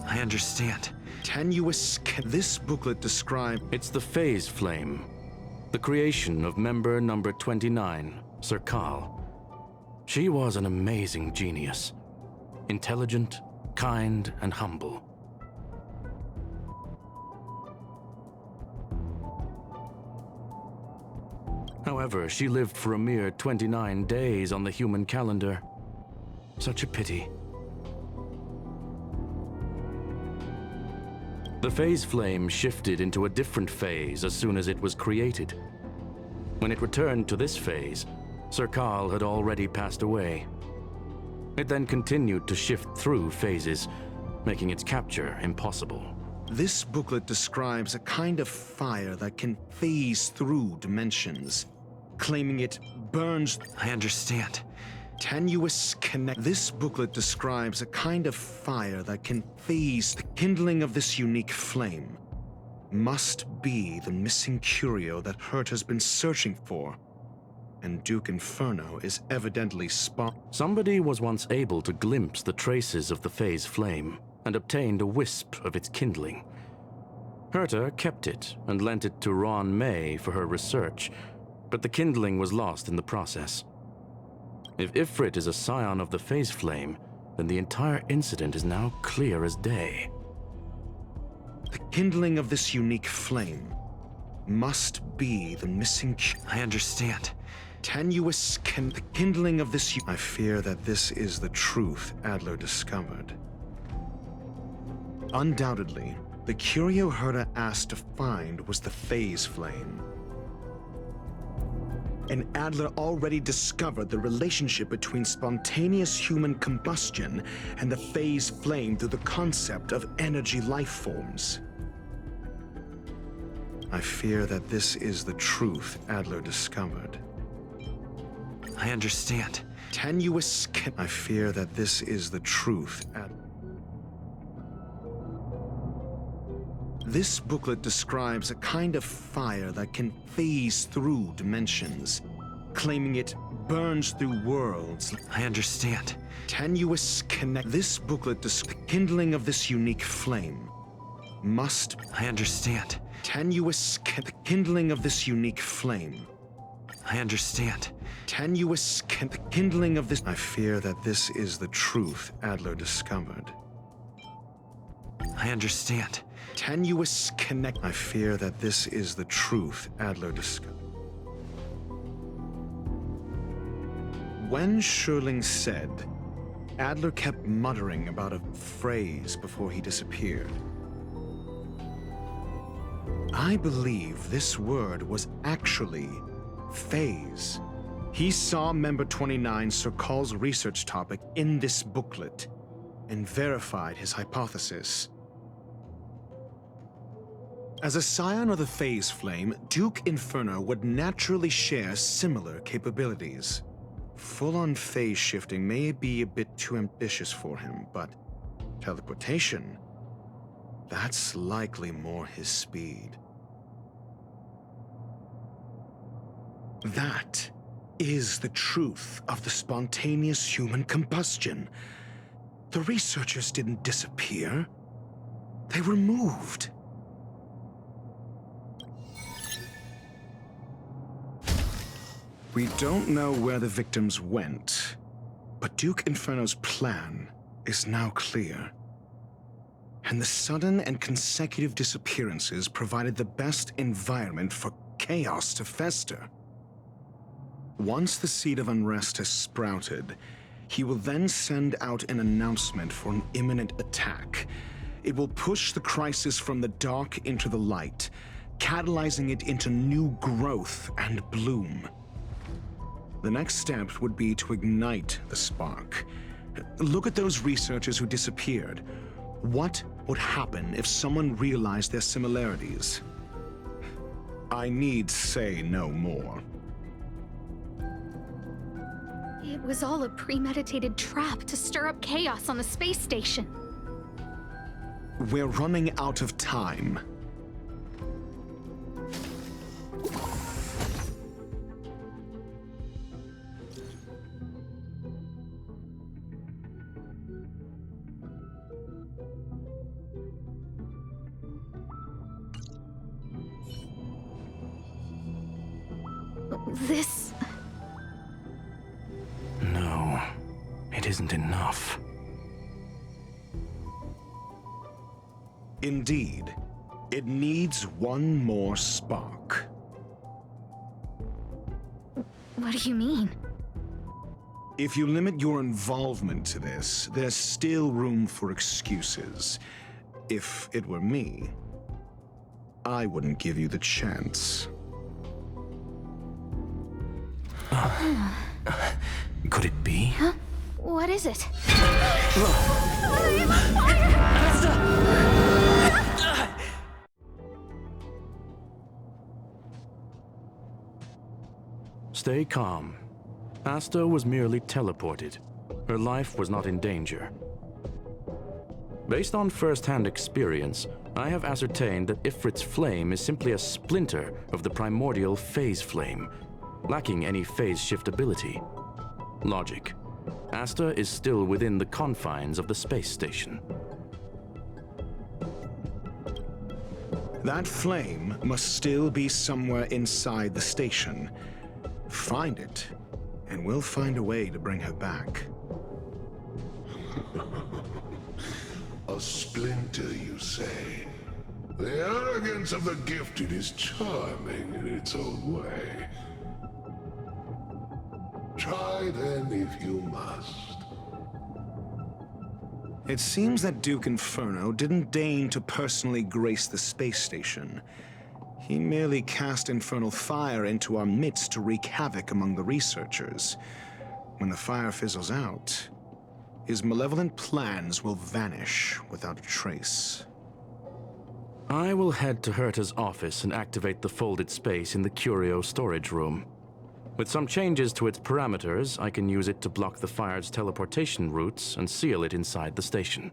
S8: I understand.
S7: Tenuous. This booklet describes...
S5: It's the phase flame, the creation of member number 29, Sir Kal. She was an amazing genius. Intelligent, kind, and humble. However, she lived for a mere 29 days on the human calendar. Such a pity. The phase flame shifted into a different phase as soon as it was created. When it returned to this phase, Sir Kal had already passed away. It then continued to shift through phases, making its capture impossible.
S7: This booklet describes a kind of fire that can phase through dimensions, claiming it burns...
S8: I understand.
S7: Tenuous connect. This booklet describes a kind of fire that can phase. The kindling of this unique flame must be the missing curio that Hurt has been searching for, and Duke Inferno is evidently
S5: Somebody was once able to glimpse the traces of the phase flame and obtained a wisp of its kindling. Herta kept it and lent it to Ron May for her research, but the kindling was lost in the process. If Ifrit is a scion of the phase flame, then the entire incident is now clear as day.
S7: The kindling of this unique flame must be the missing...
S8: I understand.
S7: Tenuous the kindling of this... I fear that this is the truth Adler discovered. Undoubtedly, the curio Herta asked to find was the phase flame. And Adler already discovered the relationship between spontaneous human combustion and the phase flame through the concept of energy life forms. I fear that this is the truth Adler discovered.
S8: I understand.
S7: Tenuous I fear that this is the truth This booklet describes a kind of fire that can phase through dimensions, claiming it burns through worlds.
S8: I understand.
S7: Tenuous connect. This booklet kindling of this unique flame must...
S8: I understand.
S7: Tenuous kindling of this unique flame.
S8: I understand.
S7: Tenuous kindling of this... I fear that this is the truth Adler discovered.
S8: I understand.
S7: Tenuous connect... I fear that this is the truth Adler discovered. When Schurling said, Adler kept muttering about a phrase before he disappeared. I believe this word was actually phase. He saw Member 29 Sir Call's research topic in this booklet and verified his hypothesis. As a scion of the phase flame, Duke Inferno would naturally share similar capabilities. Full-on phase shifting may be a bit too ambitious for him, but teleportation, that's likely more his speed. That is the truth of the spontaneous human combustion. The researchers didn't disappear. They were moved. We don't know where the victims went, but Duke Inferno's plan is now clear. And the sudden and consecutive disappearances provided the best environment for chaos to fester. Once the seed of unrest has sprouted, he will then send out an announcement for an imminent attack. It will push the crisis from the dark into the light, catalyzing it into new growth and bloom. The next step would be to ignite the spark. Look at those researchers who disappeared. What would happen if someone realized their similarities? I need say no more.
S4: It was all a premeditated trap to stir up chaos on the space station.
S7: We're running out of time.
S4: This...
S5: No, it isn't enough.
S7: Indeed, it needs one more spark.
S4: What do you mean?
S7: If you limit your involvement to this, there's still room for excuses. If it were me, I wouldn't give you the chance.
S5: Could it be?
S4: Huh? What is it?
S5: Stay calm. Asta was merely teleported. Her life was not in danger. Based on first-hand experience, I have ascertained that Ifrit's flame is simply a splinter of the primordial phase flame, lacking any phase shift ability. Logic. Asta is still within the confines of the space station.
S7: That flame must still be somewhere inside the station. Find it, and we'll find a way to bring her back.
S15: A splinter, you say? The arrogance of the gifted is charming in its own way. Try then if you must.
S7: It seems that Duke Inferno didn't deign to personally grace the space station. He merely cast infernal fire into our midst to wreak havoc among the researchers. When the fire fizzles out, his malevolent plans will vanish without a trace.
S5: I will head to Herta's office and activate the folded space in the curio storage room. With some changes to its parameters, I can use it to block the fire's teleportation routes and seal it inside the station.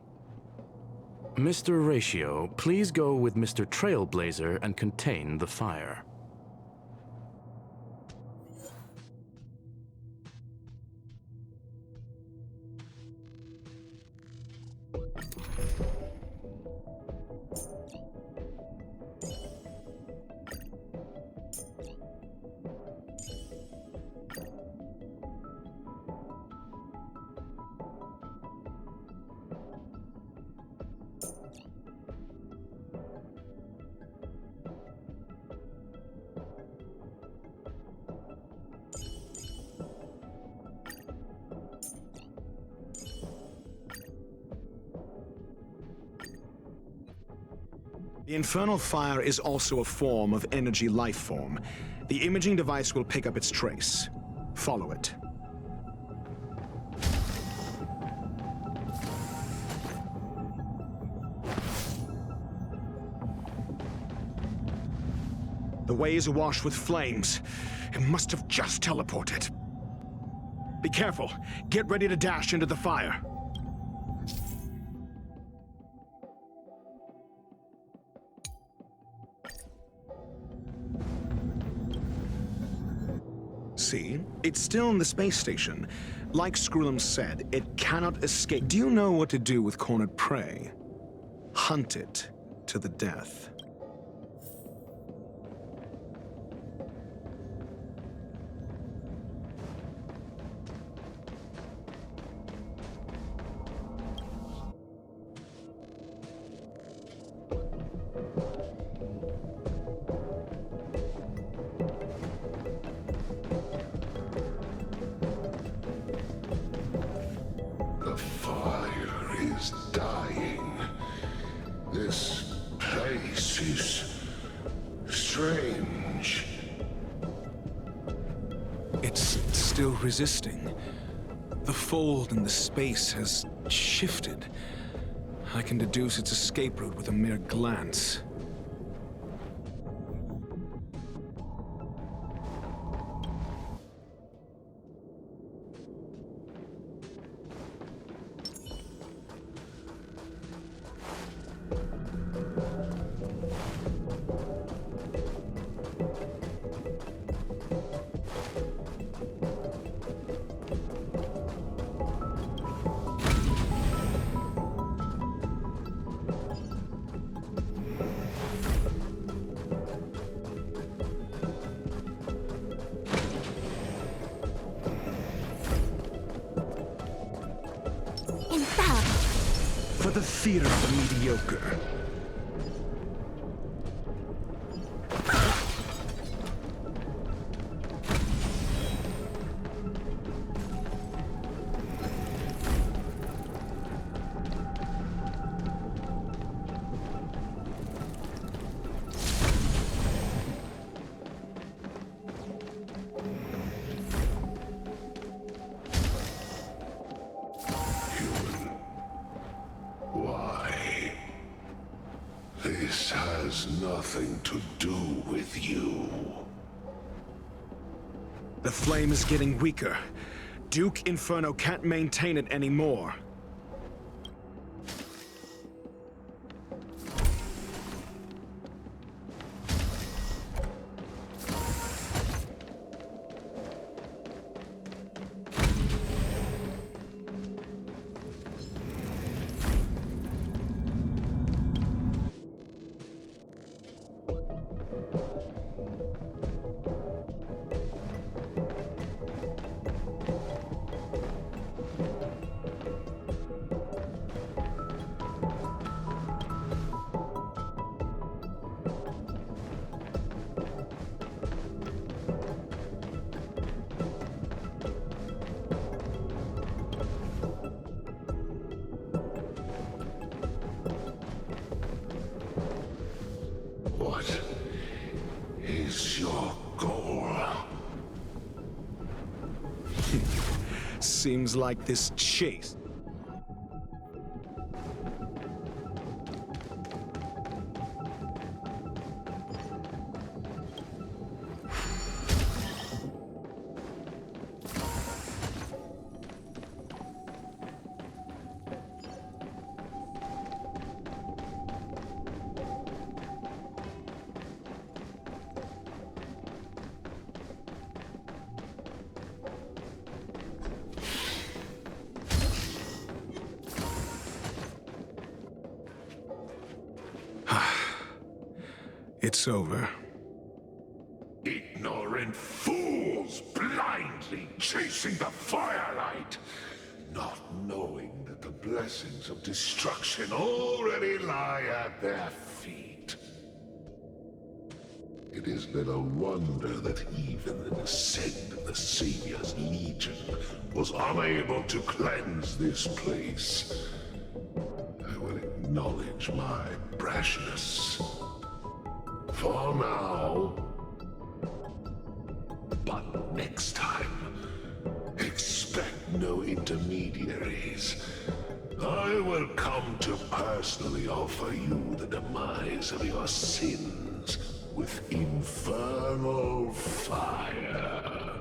S5: Mr. Ratio, please go with Mr. Trailblazer and contain the fire.
S7: The infernal fire is also a form of energy life form. The imaging device will pick up its trace. Follow it. The way is awash with flames. It must have just teleported. Be careful. Get ready to dash into the fire. See? It's still in the space station. Like Screwlum said, it cannot escape. Do you know what to do with cornered prey? Hunt it to the death.
S15: The fire is dying. This place is strange.
S7: It's still resisting. The fold in the space has shifted. I can deduce its escape route with a mere glance. For the fear of the mediocre.
S15: Why? This has nothing to do with you.
S7: The flame is getting weaker. Duke Inferno can't maintain it anymore.
S15: is your goal?
S7: Seems like this chase. It's over.
S15: Ignorant fools blindly chasing the firelight, not knowing that the blessings of destruction already lie at their feet. It is little wonder that even the descent of the Savior's Legion was unable to cleanse this place. I will acknowledge my brashness. For now. But next time, expect no intermediaries. I will come to personally offer you the demise of your sins with infernal fire.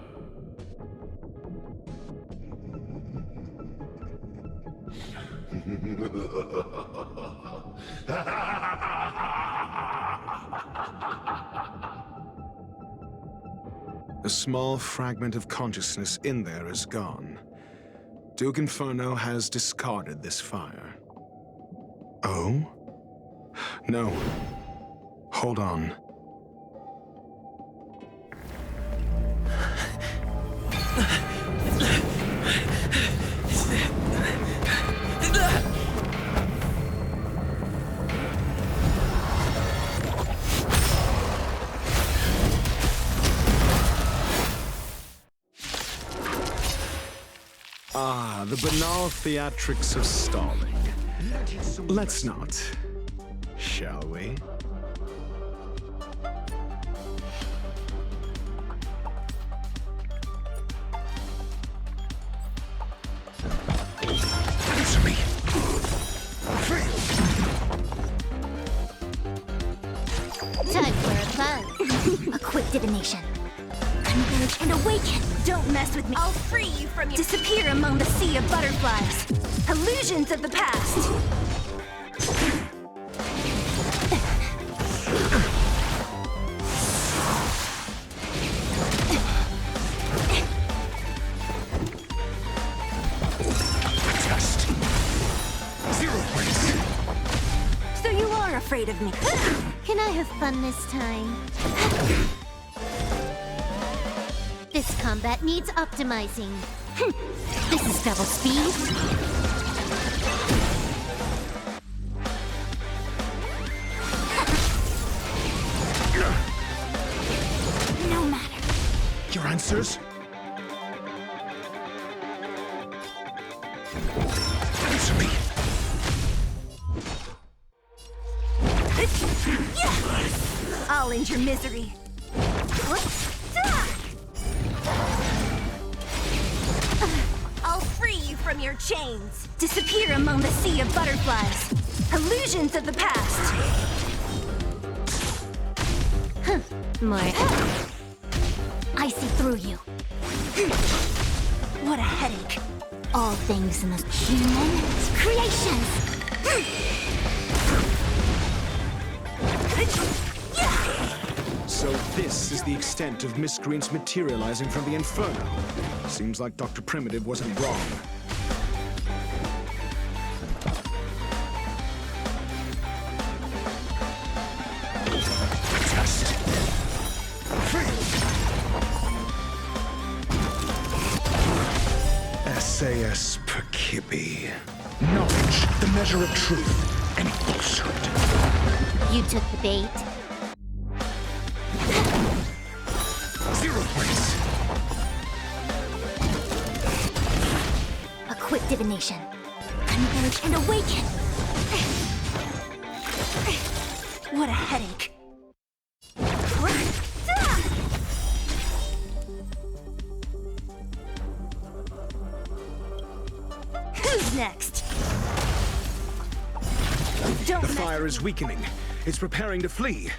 S7: A small fragment of consciousness in there is gone. Duke Inferno has discarded this fire. Oh? No. Hold on. Ah, the banal theatrics of stalling. Let's not, shall we?
S15: Answer me!
S2: Time for a buzz. A quick divination. Converge and awaken.
S16: Don't mess with me. I'll free you from your... Disappear among the sea of butterflies. Illusions of the past.
S15: Test. 0 points.
S16: So you are afraid of me.
S2: Can I have fun this time? This combat needs optimizing. This is double speed. No matter.
S7: Your answers?
S15: Answer me!
S16: I'll end your misery. I'll free you from your chains. Disappear among the sea of butterflies. Illusions of the past.
S2: More. I see through you.
S16: What a headache.
S2: All things in the human creations.
S7: So this is the extent of miscreants materializing from the Inferno. Seems like Dr. Primitive wasn't wrong.
S15: Test.
S6: SAS per Kibbe. Knowledge, the measure of truth, and falsehood.
S2: You took the bait.
S15: 0 points.
S2: A quick divination. Converge and awaken.
S16: What a headache. Who's next? Don't
S7: The fire is weakening. It's preparing to flee.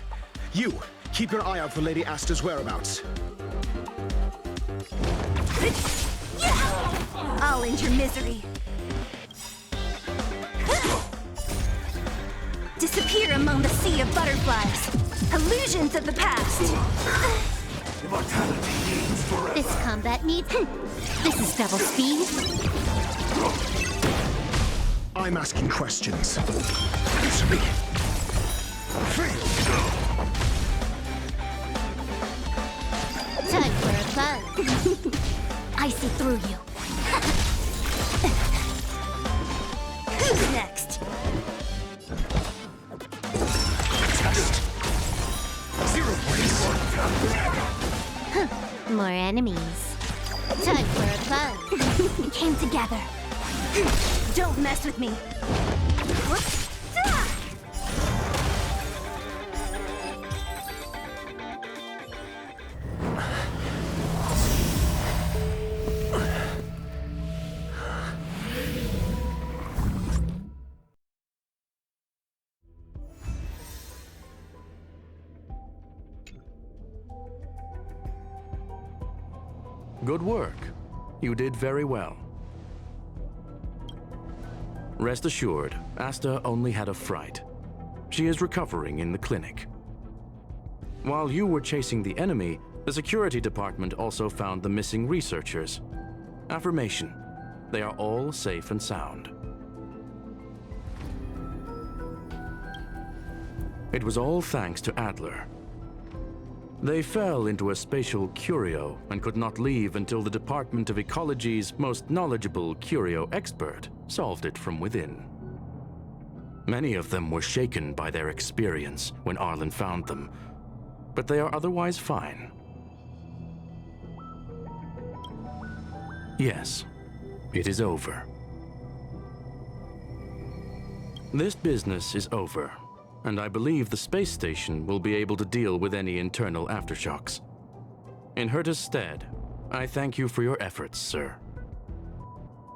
S7: You, keep your eye out for Lady Asta's whereabouts.
S16: I'll end your misery. Disappear among the sea of butterflies. Illusions of the past.
S2: This combat needs. This is double speed.
S7: I'm asking questions. Answer me.
S2: Time for a buzz. I see through you.
S16: Who's next?
S7: Test. 0 points.
S2: More enemies. Time for a buzz.
S16: We came together. Don't mess with me.
S5: Good work. You did very well. Rest assured, Asta only had a fright. She is recovering in the clinic. While you were chasing the enemy, the security department also found the missing researchers. Affirmation: they are all safe and sound. It was all thanks to Adler. They fell into a spatial curio and could not leave until the Department of Ecology's most knowledgeable curio expert solved it from within. Many of them were shaken by their experience when Arlen found them, but they are otherwise fine. Yes, it is over. This business is over, and I believe the space station will be able to deal with any internal aftershocks. In Herta's stead, I thank you for your efforts, sir.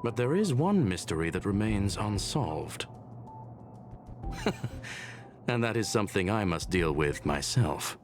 S5: But there is one mystery that remains unsolved. And that is something I must deal with myself.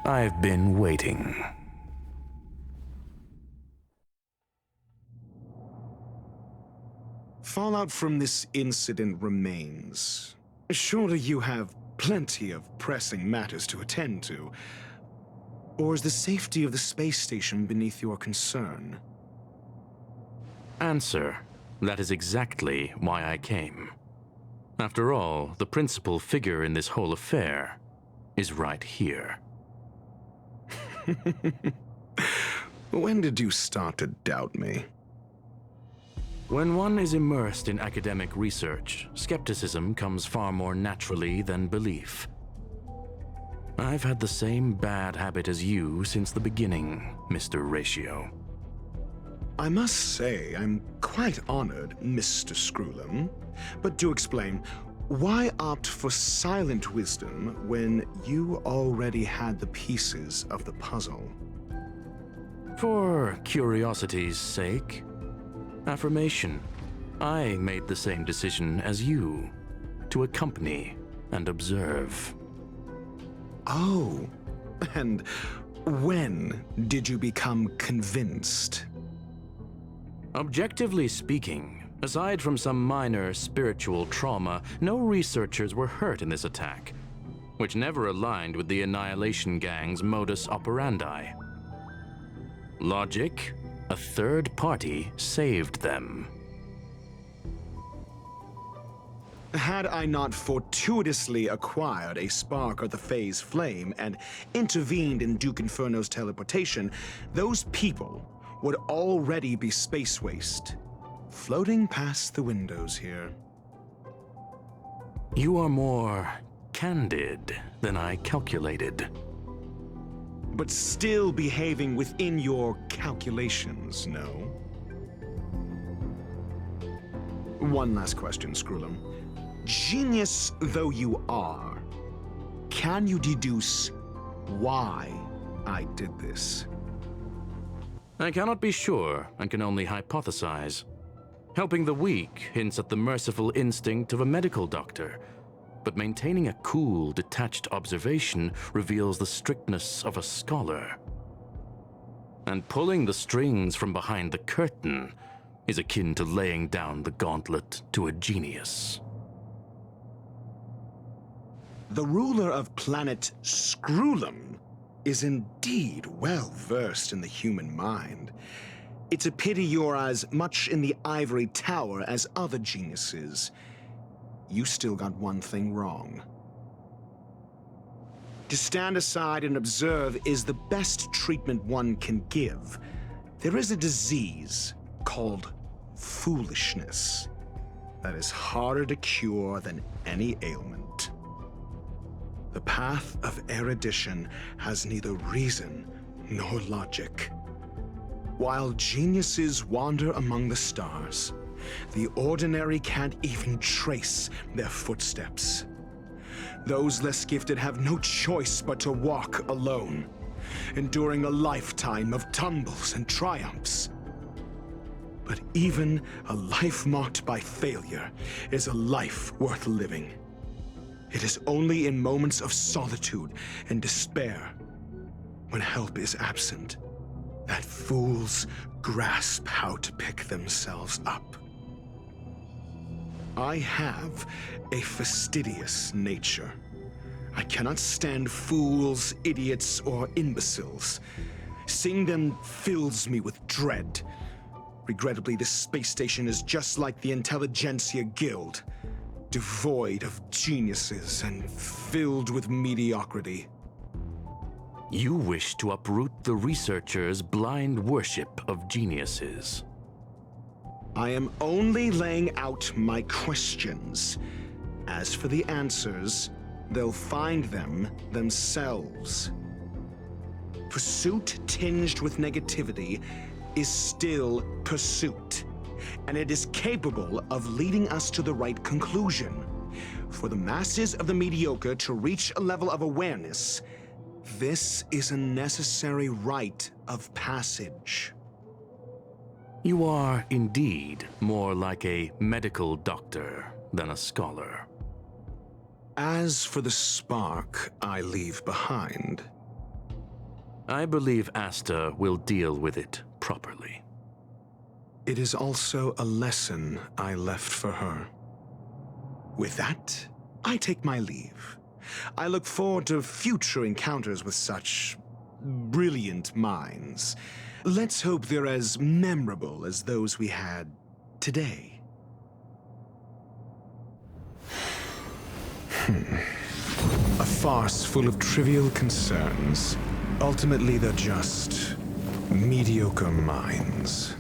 S5: I've been waiting.
S7: Fallout from this incident remains. Surely you have plenty of pressing matters to attend to. Or is the safety of the space station beneath your concern?
S5: Answer: that is exactly why I came. After all, the principal figure in this whole affair is right here.
S7: When did you start to doubt me?
S5: When one is immersed in academic research, skepticism comes far more naturally than belief. I've had the same bad habit as you since the beginning, Mr. Ratio.
S7: I must say, I'm quite honored, Mr. Screwlam. But do explain, why opt for silent wisdom when you already had the pieces of the puzzle?
S5: For curiosity's sake. Affirmation: I made the same decision as you, to accompany and observe.
S7: Oh, and when did you become convinced?
S5: Objectively speaking, aside from some minor spiritual trauma, no researchers were hurt in this attack, which never aligned with the Annihilation Gang's modus operandi. Logic: a third party saved them.
S7: Had I not fortuitously acquired a spark of the Phase Flame and intervened in Duke Inferno's teleportation, those people would already be space waste, floating past the windows here.
S5: You are more candid than I calculated.
S7: But still behaving within your calculations, no? One last question, Screwlum. Genius though you are, can you deduce why I did this?
S5: I cannot be sure and can only hypothesize. Helping the weak hints at the merciful instinct of a medical doctor, but maintaining a cool, detached observation reveals the strictness of a scholar. And pulling the strings from behind the curtain is akin to laying down the gauntlet to a genius.
S7: The ruler of planet Screwlum is indeed well versed in the human mind. It's a pity you're as much in the ivory tower as other geniuses. You still got one thing wrong. To stand aside and observe is the best treatment one can give. There is a disease called foolishness that is harder to cure than any ailment. The path of erudition has neither reason nor logic. While geniuses wander among the stars, the ordinary can't even trace their footsteps. Those less gifted have no choice but to walk alone, enduring a lifetime of tumbles and triumphs. But even a life marked by failure is a life worth living. It is only in moments of solitude and despair, when help is absent, that fools grasp how to pick themselves up. I have a fastidious nature. I cannot stand fools, idiots, or imbeciles. Seeing them fills me with dread. Regrettably, this space station is just like the Intelligentsia Guild, devoid of geniuses and filled with mediocrity.
S5: You wish to uproot the researchers' blind worship of geniuses.
S7: I am only laying out my questions. As for the answers, they'll find them themselves. Pursuit tinged with negativity is still pursuit, and it is capable of leading us to the right conclusion. For the masses of the mediocre to reach a level of awareness, this is a necessary rite of passage.
S5: You are indeed more like a medical doctor than a scholar.
S7: As for the spark I leave behind,
S5: I believe Asta will deal with it properly.
S7: It is also a lesson I left for her. With that, I take my leave. I look forward to future encounters with such brilliant minds. Let's hope they're as memorable as those we had today. A farce full of trivial concerns. Ultimately, they're just mediocre minds.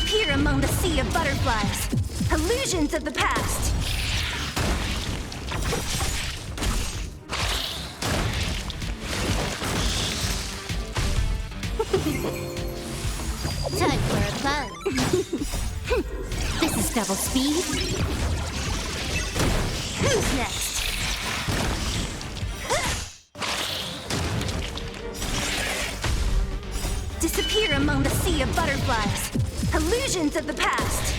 S16: Disappear among the sea of butterflies. Illusions of the past.
S2: Time for a buzz. This is double speed.
S16: Who's next? Disappear among the sea of butterflies. Illusions of the past.